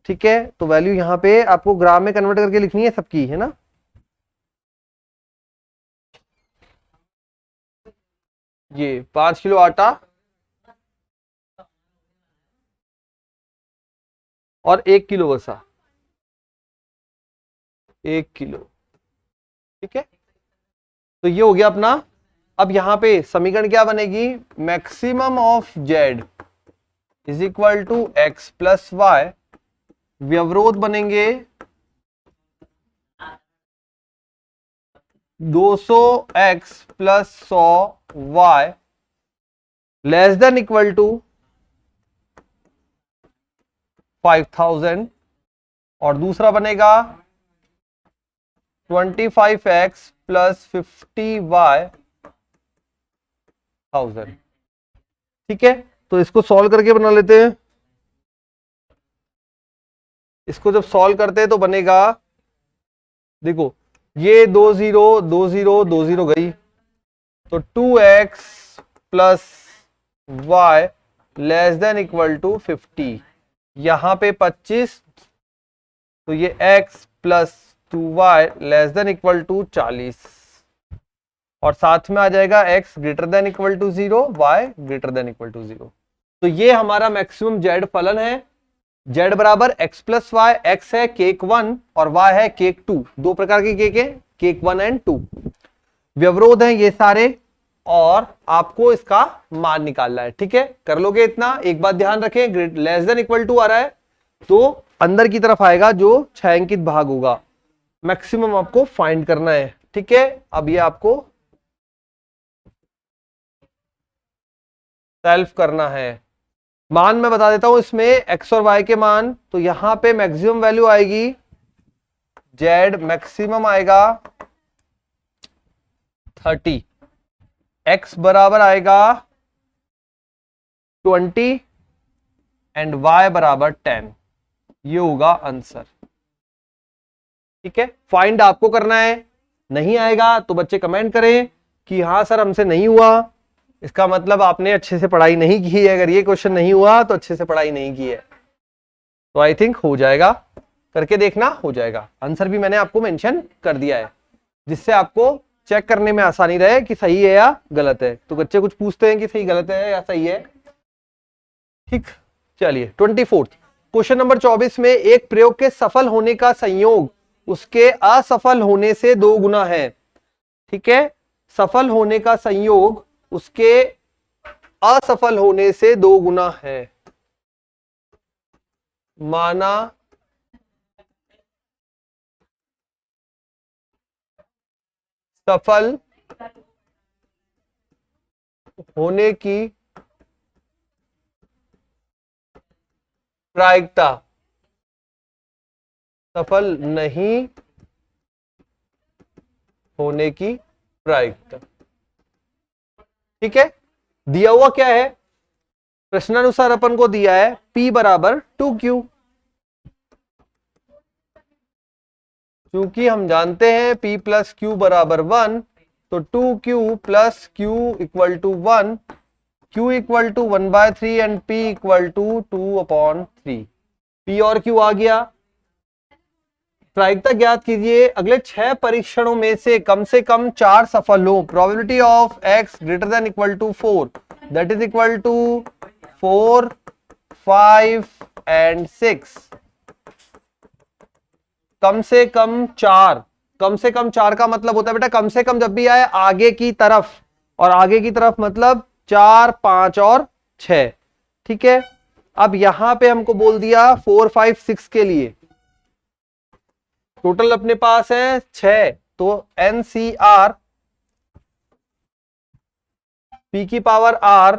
ठीक है, तो वैल्यू यहां पे आपको ग्राम में कन्वर्ट करके लिखनी है सबकी, है ना। ये 5 किलो आटा और 1 किलो वसा, 1 किलो। ठीक है, तो ये हो गया अपना। अब यहां पे समीकरण क्या बनेगी, maximum of Z is equal to X plus Y, व्यवरोध बनेंगे 200x plus 100y less than equal to 5000, और दूसरा बनेगा 25x प्लस 50y 1000। ठीक है, तो इसको सॉल्व करके बना लेते हैं। इसको जब सॉल्व करते हैं तो बनेगा, देखो ये 2 0 गई, तो 2x plus y less than equal to 50, यहां पे 25, तो ये x plus 2y less than equal to 40, और साथ में आ जाएगा x greater than equal to 0, y greater than equal to 0। तो ये हमारा मैक्सिमम जेड फलन है। जेड बराबर एक्स प्लस वाई, एक्स है केक 1 और y है केक 2, दो प्रकार के केक है, केक 1 एंड 2। व्यवरोध है ये सारे, और आपको इसका मान निकालना है। ठीक है, कर लोगे इतना। एक बात ध्यान रखें, लेस देन इक्वल टू आ रहा है तो अंदर की तरफ आएगा जो 6 अंकित भाग होगा। मैक्सिमम आपको फाइंड करना है। ठीक है, अब ये आपको सेल्फ करना है। मान मैं बता देता हूं इसमें x और y के मान। तो यहां पे मैक्सिमम वैल्यू आएगी, z मैक्सिमम आएगा 30, x बराबर आएगा 20 एंड y बराबर 10। ये होगा आंसर। ठीक है, फाइंड आपको करना है। नहीं आएगा तो बच्चे कमेंट करें कि हाँ सर हमसे नहीं हुआ, इसका मतलब आपने अच्छे से पढ़ाई नहीं की है। अगर ये क्वेश्चन नहीं हुआ तो अच्छे से पढ़ाई नहीं की है। तो आई थिंक हो जाएगा, करके देखना, हो जाएगा। आंसर भी मैंने आपको मेंशन कर दिया है, जिससे आपको चेक करने में आसानी रहे कि सही है या गलत है। तो बच्चे कुछ पूछते हैं कि सही गलत है या सही है। ठीक, चलिए 24 क्वेश्चन नंबर 24 में एक प्रयोग के सफल होने का संयोग उसके असफल होने से 2 गुना है। ठीक है, सफल होने का संयोग उसके असफल होने से 2 गुना है। माना सफल होने की प्रायिकता सफल नहीं होने की प्रायिकता। ठीक है, दिया हुआ क्या है, प्रश्नानुसार अपन को दिया है P बराबर 2Q। क्योंकि हम जानते हैं P प्लस क्यू बराबर 1, तो 2Q plus Q equal to 1, Q equal to 1/3 and P equal to 2/3। P और Q आ गया। प्रायिकता ज्ञात कीजिए, अगले 6 परीक्षणों में से कम 4 सफल हो। Probability of x greater than equal to 4, that is equal to 4, 5 and 6। कम से कम 4, कम से कम 4 का मतलब होता है बेटा कम से कम जब भी आए आगे की तरफ, और आगे की तरफ मतलब 4, 5 और 6। ठीक है, अब यहां पे हमको बोल दिया 4, 5, 6 के लिए टोटल अपने पास है 6, तो NCR P की पावर R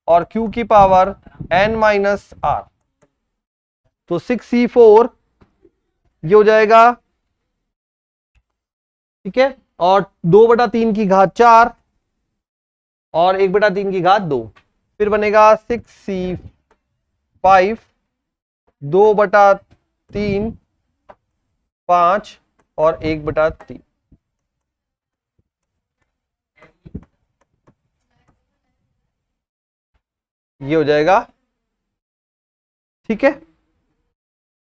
और Q की पावर N माइनस R, तो 6C4 ये हो जाएगा। ठीक है, और 2/3 की घात 4 और 1/3 की घात 2, फिर बनेगा 6C5 2/3 5 और 1/3। ये हो जाएगा। ठीक है,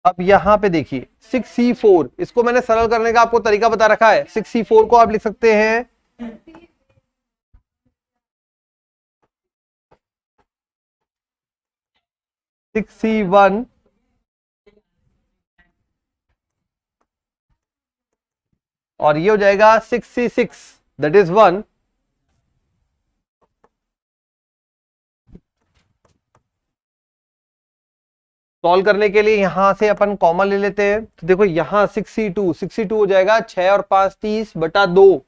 अब यहां पे देखिए 6C4, इसको मैंने सरल करने का आपको तरीका बता रखा है। 6C4 को आप लिख सकते हैं 6C1 और ये हो जाएगा 66, दैट इज 1। सॉल्व करने के लिए यहां से अपन कॉमन ले लेते हैं, तो देखो यहां 62 हो जाएगा, 6 और 5 30 बटा 2।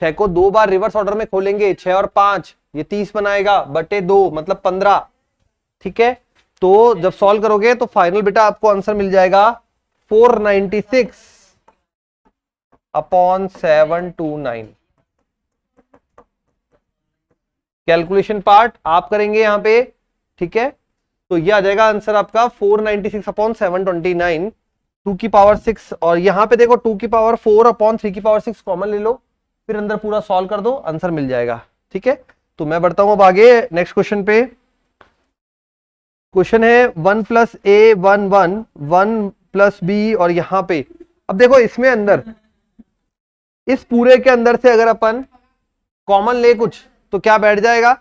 6 को 2 बार रिवर्स ऑर्डर में खोलेंगे, 6 और 5 ये 30 बनाएगा, बटे 2 मतलब 15। ठीक है, तो जब सॉल्व करोगे तो फाइनल बेटा आपको आंसर मिल जाएगा 496 अपॉन 729। कैलकुलेशन पार्ट आप करेंगे यहां पे। ठीक है, तो ये आ जाएगा आंसर आपका 496 अपॉन 729, 2 की पावर 6। और यहां पे देखो 2 की पावर 4 अपॉन 3 की पावर 6 कॉमन ले लो, फिर अंदर पूरा सॉल्व कर दो, आंसर मिल जाएगा। ठीक है, तो मैं बढ़ता हूं अब आगे नेक्स्ट क्वेश्चन पे। क्वेश्चन है 1 प्लस ए 1 1 1 प्लस बी, और यहां पे अब देखो इसमें अंदर इस पूरे के अंदर से अगर अपन कॉमन ले कुछ तो क्या बैठ जाएगा।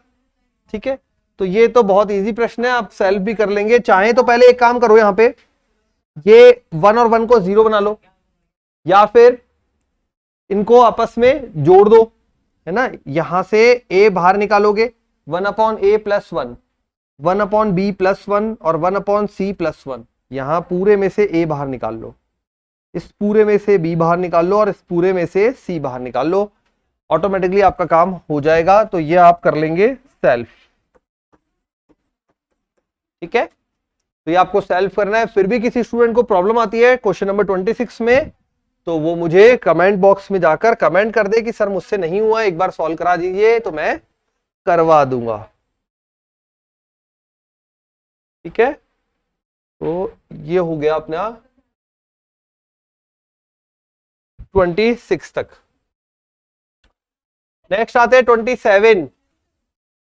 ठीक है, तो ये तो बहुत इजी प्रश्न है, आप सेल्फ भी कर लेंगे। चाहे तो पहले एक काम करो, यहां पे ये 1 और 1 को 0 बना लो, या फिर इनको आपस में जोड़ दो, है ना। यहां से a बाहर निकालोगे, 1 अपॉन ए प्लस 1, 1 अपॉन बी प्लस 1 और 1 अपॉन सी प्लस 1। यहां पूरे में से a बाहर निकाल लो, इस पूरे में से b बाहर निकाल लो, और इस पूरे में से c बाहर निकाल लो। ऑटोमेटिकली आपका काम हो जाएगा। तो ये आप कर लेंगे सेल्फ। ठीक है, तो ये आपको सेल्फ करना है। फिर भी किसी स्टूडेंट को प्रॉब्लम आती है क्वेश्चन नंबर 26 में, तो वो मुझे कमेंट बॉक्स में जाकर कमेंट कर दे कि सर मुझसे नहीं हुआ, एक बार सॉल्व करा दीजिए, तो मैं करवा दूंगा। ठीक है, तो ये हो गया अपना 26 तक। नेक्स्ट आते हैं 27।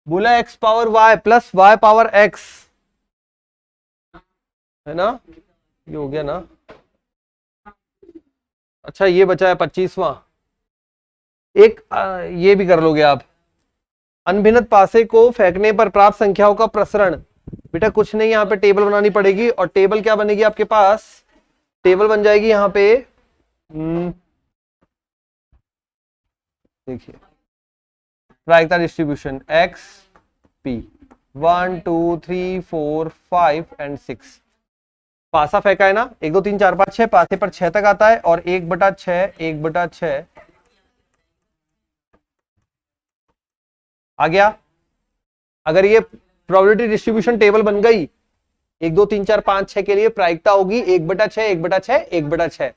बोला x power y plus y power x, है ना, ये हो गया ना। अच्छा ये बचा है 25वां, एक ये भी कर लोगे आप। अनभिन्नत पासे को फेंकने पर प्राप्त संख्याओं का प्रसरण। बेटा कुछ नहीं, यहाँ पे टेबल बनानी पड़ेगी, और टेबल क्या बनेगी आपके पास, टेबल बन जाएगी यहाँ पे। देखिए प्रायिकता डिस्ट्रीब्यूशन एक्स पी 1 2 3 4 5 एंड 6। पासा फेंका है ना, 1 2 3 4 5 6, पासे पर 6 तक आता है, और 1/6 1/6 आ गया। अगर ये प्रोबेबिलिटी डिस्ट्रीब्यूशन टेबल बन गई, 1 2 3 4 5 6 के लिए प्रायिकता होगी 1/6 1/6 1/6।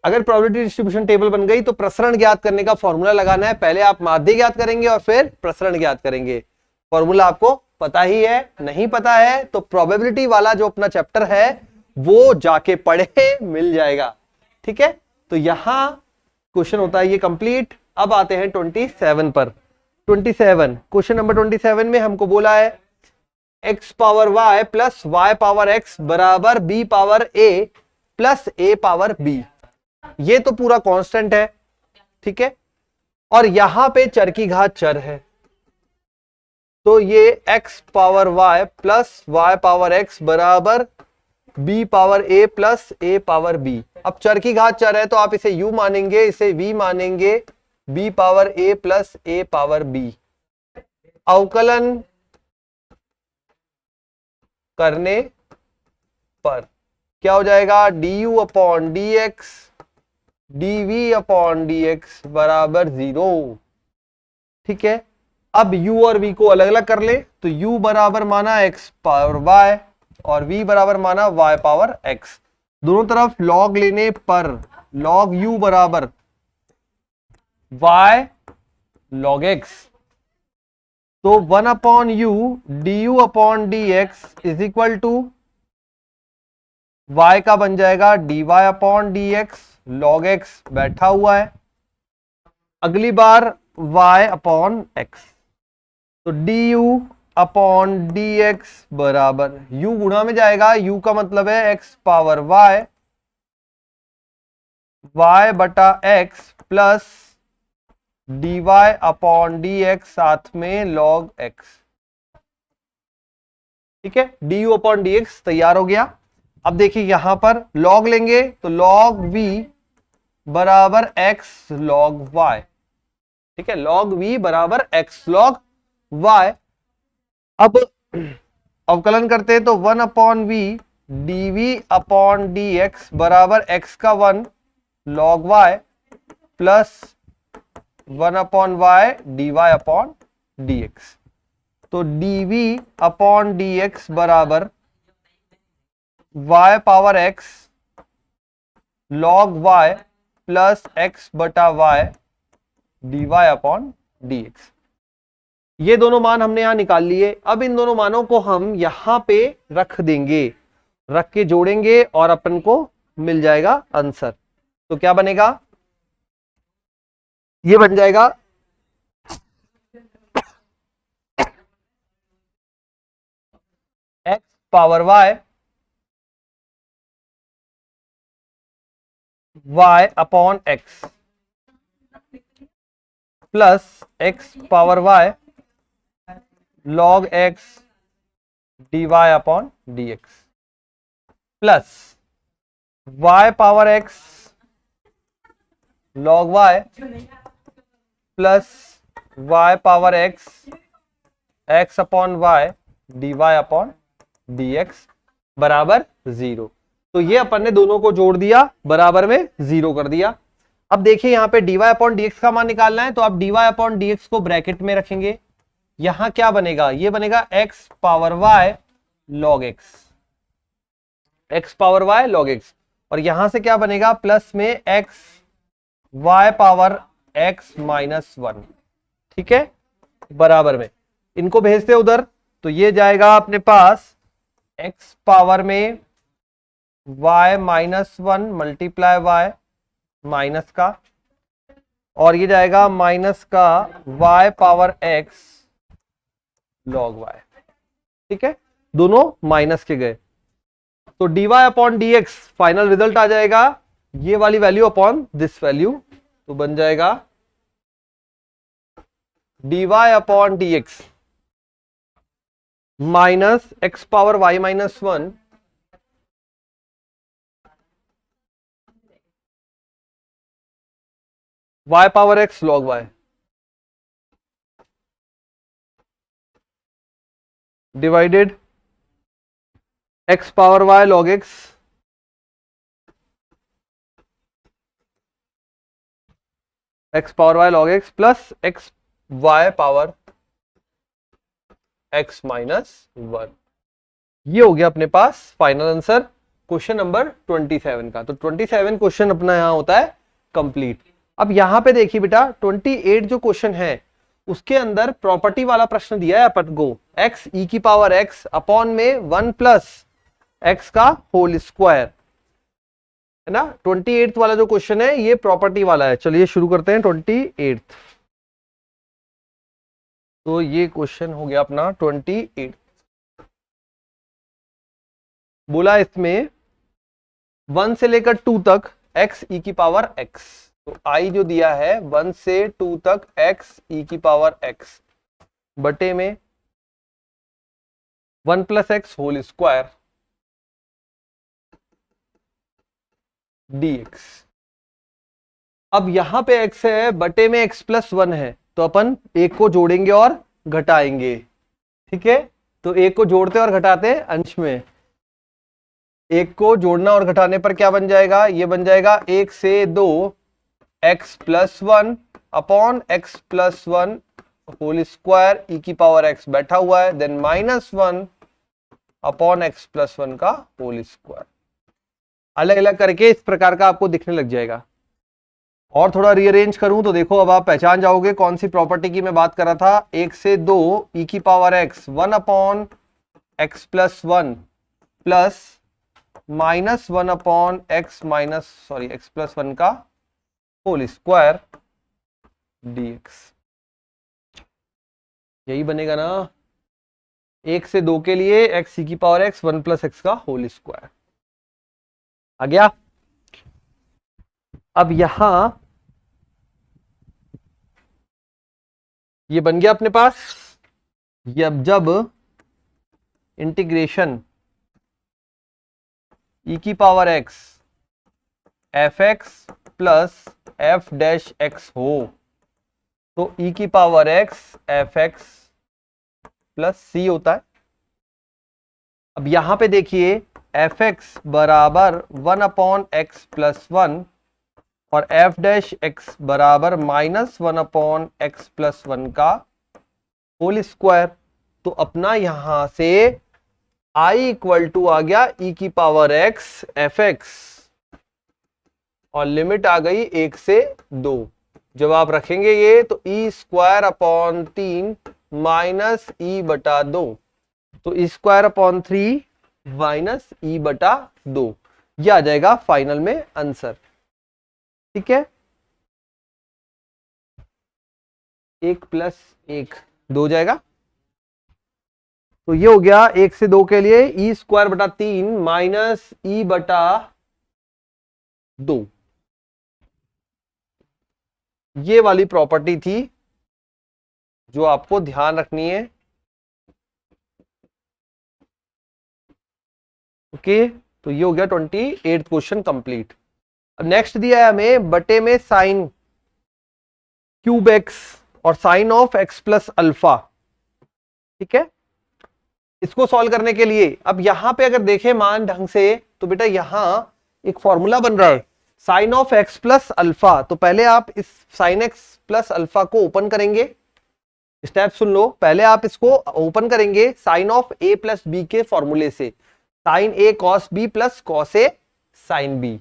अगर प्रोबेबिलिटी डिस्ट्रीब्यूशन टेबल बन गई तो प्रसरण ज्ञात करने का फॉर्मूला लगाना है। पहले आप माध्य ज्ञात करेंगे और फिर प्रसरण ज्ञात करेंगे। फॉर्मूला आपको पता ही है, नहीं पता है तो प्रोबेबिलिटी वाला जो अपना चैप्टर है वो जाके पढ़े, मिल जाएगा। ठीक है, तो यहां क्वेश्चन होता है ये कंप्लीट। अब आते हैं 27 पर। 27 क्वेश्चन नंबर 27 में हमको बोला है x power y plus y power x बराबर b power a plus a power b. ये तो पूरा कांस्टेंट है। ठीक है, और यहां पे चर की घात चर है, तो ये x power y plus y power x बराबर b power a plus a power b। अब चर की घात चर है तो आप इसे u मानेंगे, इसे v मानेंगे, b power a plus a power b। अवकलन करने पर क्या हो जाएगा, du upon dx dv upon dx बराबर 0। ठीक है, अब u और v को अलग अलग कर ले, तो u बराबर माना x पावर y और v बराबर माना y पावर x। दोनों तरफ log लेने पर log u बराबर y log x, तो 1 upon u du upon dx is equal to y का बन जाएगा dy upon dx log x बैठा हुआ है। अगली बार y अपॉन x, तो du अपॉन dx बराबर u गुणा में जाएगा, u का मतलब है x पावर y, y बटा x plus dy upon dx साथ में log x। ठीक है, du अपॉन dx तैयार हो गया। अब देखिए यहां पर log लेंगे तो log v बराबर x log y। ठीक है, log v बराबर x log y। अब अवकलन करते हैं तो 1/v dv अपॉन dx बराबर x का 1 log y plus 1/y dy upon dx। तो dv अपॉन dx बराबर y power x log y plus x बटा y dy अपॉन dx। ये दोनों मान हमने यहां निकाल लिए। अब इन दोनों मानों को हम यहां पे रख देंगे, रख के जोड़ेंगे और अपन को मिल जाएगा आंसर। तो क्या बनेगा, ये बन जाएगा x power y upon x plus x power y log x dy upon dx plus y power x log y plus y power x x upon y dy upon dx बराबर 0। तो ये अपन ने दोनों को जोड़ दिया, बराबर में 0 कर दिया। अब देखिए यहां पे dy अपॉन dx का मान निकालना है, तो आप dy अपॉन dx को ब्रैकेट में रखेंगे। यहां क्या बनेगा, ये बनेगा x power y log x, x power y log x। और यहां से क्या बनेगा, प्लस में x y power x minus 1। ठीक है, बराबर में इनको भेजते उधर, तो ये जाएगा अपने पास x पावर में y minus 1 multiply y minus का, और ये जाएगा माइनस का y power x log y। ठीक है, दोनों माइनस के गए, तो dy upon dx final result आ जाएगा ये वाली वैल्यू अपॉन दिस वैल्यू। तो बन जाएगा dy upon dx minus x power y minus 1 y power x log y divided x power y log x power y log x plus x y power x minus 1। ये हो गया अपने पास final answer question number 27 का। तो 27 question अपना यहां होता है कंप्लीट। अब यहां पे देखिए बेटा 28 जो क्वेश्चन है उसके अंदर प्रॉपर्टी वाला प्रश्न दिया है अपन को, x e की पावर x अपॉन में 1 प्लस x का होल स्क्वायर, है ना। 28 वाला जो क्वेश्चन है ये प्रॉपर्टी वाला है। चलिए शुरू करते हैं 28। तो ये क्वेश्चन हो गया अपना 28। बोला इसमें 1 से लेकर 2 तक x e की पावर x, तो i जो दिया है 1 से 2 तक x e की पावर x बटे में 1 plus x whole square dx। अब यहां पे x है, बटे में x प्लस 1 है, तो अपन एक को जोड़ेंगे और घटाएंगे। ठीक है, तो एक को जोड़ते और घटाते अंश में, एक को जोड़ना और घटाने पर क्या बन जाएगा, ये बन जाएगा 1 से 2 x plus 1 upon x plus 1 whole square e की पावर x बैठा हुआ है, then minus 1 upon x plus 1 का होल स्क्वायर। अलग अलग करके इस प्रकार का आपको दिखने लग जाएगा। और थोड़ा रीअरेंज करूं तो देखो अब आप पहचान जाओगे कौन सी प्रॉपर्टी की मैं बात कर रहा था। 1 से 2 e की power x 1 upon x plus 1 plus minus 1 upon x plus 1 का होल स्क्वायर dx। यही बनेगा ना, 1 से 2 के लिए x e की पावर x 1 प्लस x का होल स्क्वायर आ गया। अब यहां ये बन गया अपने पास। जब इंटीग्रेशन e की power x f x plus f dash x हो तो ई की power x f x plus C होता है। अब यहां पे देखिए एफ एक्स बराबर 1/x+1 और एफ डैश एक्स बराबर -1/x+1 का होल स्क्वायर। तो अपना यहां से i इक्वल टू आ गया e की पावर x एफ एक्स और लिमिट आ गई 1 से 2। जब आप रखेंगे ये तो e²/3 माइनस e/2 तो e²/3 माइनस e/2 ये आ जाएगा फाइनल में आंसर। ठीक है, 1 + 1 2 हो जाएगा। तो ये हो गया 1 से 2 के लिए e²/3 माइनस e/2। ये वाली प्रॉपर्टी थी जो आपको ध्यान रखनी है। ओके, तो ये हो गया 28 क्वेश्चन कंप्लीट। अब नेक्स्ट दिया है हमें बटे में साइन क्यूब एक्स और sine of x plus alpha. ठीक है, इसको सॉल्व करने के लिए अब यहां पे अगर देखें मान ढंग से तो बेटा यहां एक फॉर्मूला बन रहा है sine of x plus alpha. तो पहले आप इस साइन एक्स प्लस अल्फा को ओपन करेंगे। स्टेप सुन लो, पहले आप इसको ओपन करेंगे sine of a plus b के फॉर्मूले से, sine a cos b plus cos a sine b.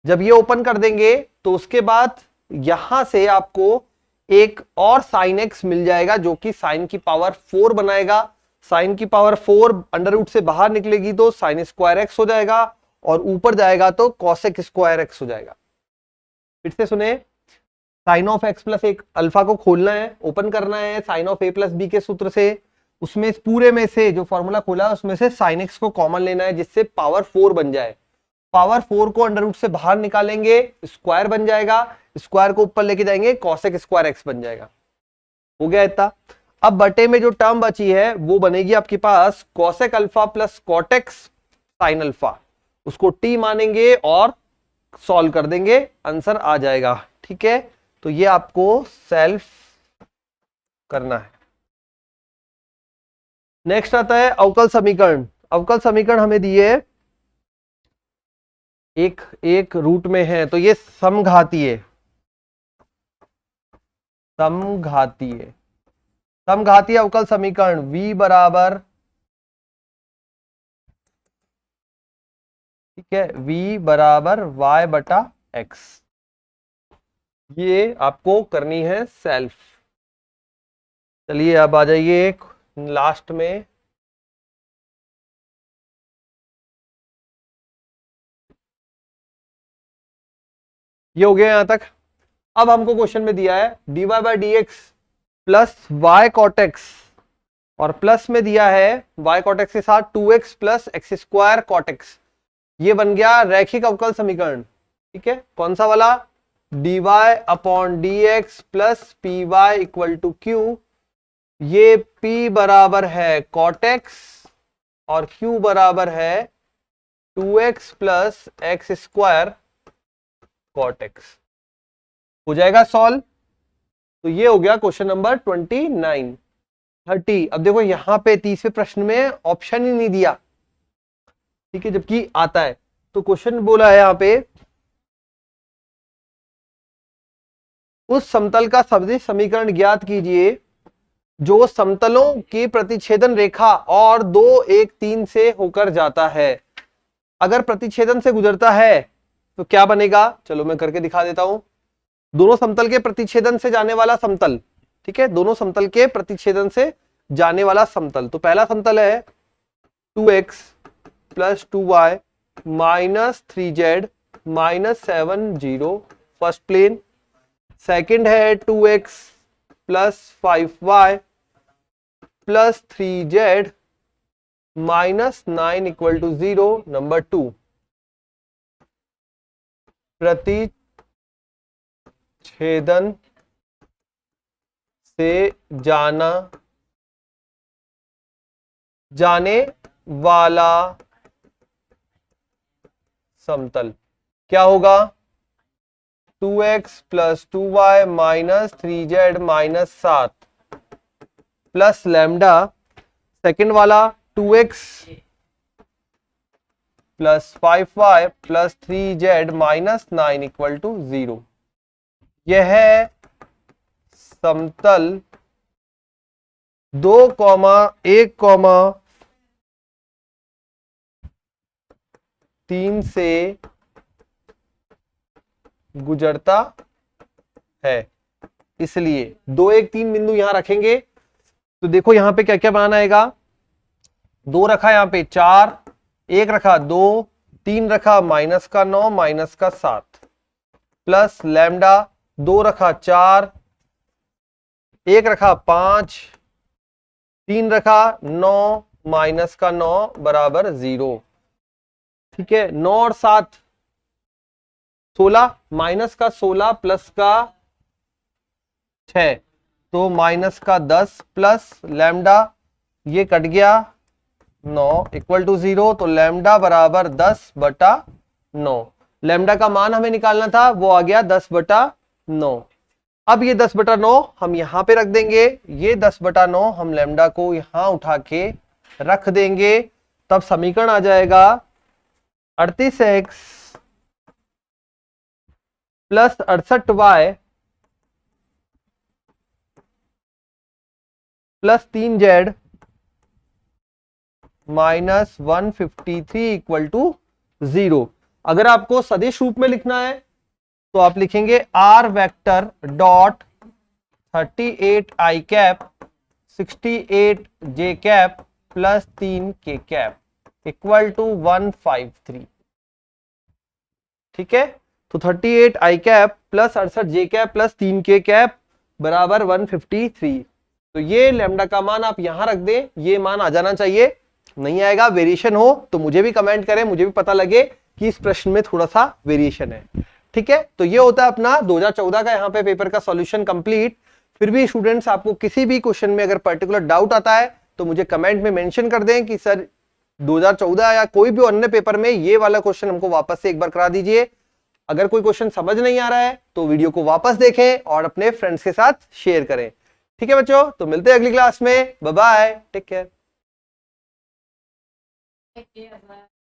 जब ये ओपन कर देंगे तो उसके बाद यहां से आपको एक और साइन एक्स मिल जाएगा जो कि साइन की पावर 4 बनाएगा। साइन की पावर 4 अंडर रूट से बाहर निकलेगी तो साइन स्क्वायर एक्स हो जाएगा और ऊपर जाएगा तो कॉसेक स्क्वायर एक्स हो जाएगा। फिर से सुने, साइन ऑफ एक्स प्लस एक अल्फा को खोलना है, ओपन करना है sine of a plus b के सूत्र से, उसमें पूरे में से जो फॉर्मूला खोला है उसमें से साइन एक्स को कॉमन लेना है जिससे पावर 4 बन जाए। पावर 4 को अंडर रूट से बाहर निकालेंगे, स्क्वायर बन जाएगा, स्क्वायर को ऊपर लेके जाएंगे, कॉसेक स्क्वायर एक्स बन जाएगा। हो गया इतना। अब बटे में जो टर्म बची है वो बनेगी आपके पास cosec alpha plus cot x sine alpha. उसको टी मानेंगे और सॉल्व कर देंगे, आंसर आ जाएगा। ठीक है, तो ये आपको सेल्फ करना है। नेक्स्ट आता है अवकल समीकरण। अवकल समीकरण हमें दिए एक रूट में है तो ये समघातीय समघातीय अवकल समीकरण v बराबर, ठीक है, v बराबर y/x। ये आपको करनी है सेल्फ। चलिए अब आ जाइए लास्ट में। ये हो गया यहां तक। अब हमको क्वेश्चन में दिया है dy/dx plus y cot x और प्लस में दिया है y cot x के साथ 2x plus x² cot x। ये बन गया रैखिक अवकल समीकरण। ठीक है, कौन सा वाला, dy/dx plus py equal to q। ये p बराबर है cot x और q बराबर है 2x plus x² cot x। हो जाएगा सॉल्व। तो ये हो गया क्वेश्चन नंबर 29। 30। अब देखो यहां पे तीसरे प्रश्न में ऑप्शन ही नहीं दिया, ठीक है, जबकि आता है। तो क्वेश्चन बोला है यहां पे उस समतल का सदिश समीकरण ज्ञात कीजिए जो समतलों की प्रतिच्छेदन रेखा और 2 1 3 से होकर जाता है। अगर प्रतिच्छेदन से गुजरता है तो क्या बनेगा, चलो मैं करके दिखा देता हूं। दोनों समतल के प्रतिच्छेदन से जाने वाला समतल, ठीक है, दोनों समतल के प्रतिच्छेदन से जाने वाला समतल। तो पहला समतल है 2x plus 2y minus 3z minus 7 0 first plane. Second है 2x plus 5y plus 3z minus 9 equal to 0 number 2। प्रतिच्छेदन से जाने वाला समतल क्या होगा, 2x plus 2y minus 3z minus 7 plus lambda, second वाला 2x plus 5y plus 3z minus 9 equal to 0। यह है समतल 2,1,3 से गुजरता है। इसलिए 2, 1, 3 बिंदु यहां रखेंगे तो देखो यहां पे क्या क्या मान आएगा। 2 रखा यहां पे 4, 1 रखा 2, 3 रखा माइनस का 9 माइनस का 7 प्लस लैम्डा 2 रखा 4, 1 रखा 5, 3 रखा 9 माइनस का 9 बराबर 0। ठीक है, 9 और 7 16, माइनस का 16 प्लस का 6 तो माइनस का 10 प्लस लैम्डा ये कट गया 9 इक्वल टू 0। तो लैम्डा बराबर 10/9। लैम्डा का मान हमें निकालना था, वो आ गया 10/9। अब ये 10/9 हम यहां पे रख देंगे, ये 10/9 हम लैम्डा को यहां उठा के रख देंगे, तब समीकरण आ जाएगा 38x plus 68y plus 3z minus 153 equal to 0। अगर आपको सदिश रूप में लिखना है तो आप लिखेंगे r vector dot 38i cap 68j cap plus 3k cap equal to 153। ठीक है, तो 38i cap plus 68j cap plus 3k cap बराबर 153। तो ये लैम्डा का मान आप यहां रख दें, ये मान आ जाना चाहिए। नहीं आएगा, वेरिएशन हो तो मुझे भी कमेंट करें, मुझे भी पता लगे कि इस प्रश्न में थोड़ा सा वेरिएशन है। ठीक है, तो ये होता है अपना 2014 का यहाँ पे पेपर का सॉल्यूशन कंप्लीट। फिर भी स्टूडेंट्स आपको किसी भी क्वेश्चन में अगर पर्टिकुलर डाउट आता है तो मुझे कमेंट में मेंशन कर दें कि सर 2014 या कोई भी अन्य पेपर में ये वाला क्वेश्चन हमको वापस से एक बार करा दीजिए। अगर कोई क्वेश्चन समझ नहीं आ रहा है तो वीडियो को वापस देखें और अपने फ्रेंड्स के साथ शेयर करें। ठीक है बच्चों, तो मिलते हैं अगली क्लास में। Bye bye, take care.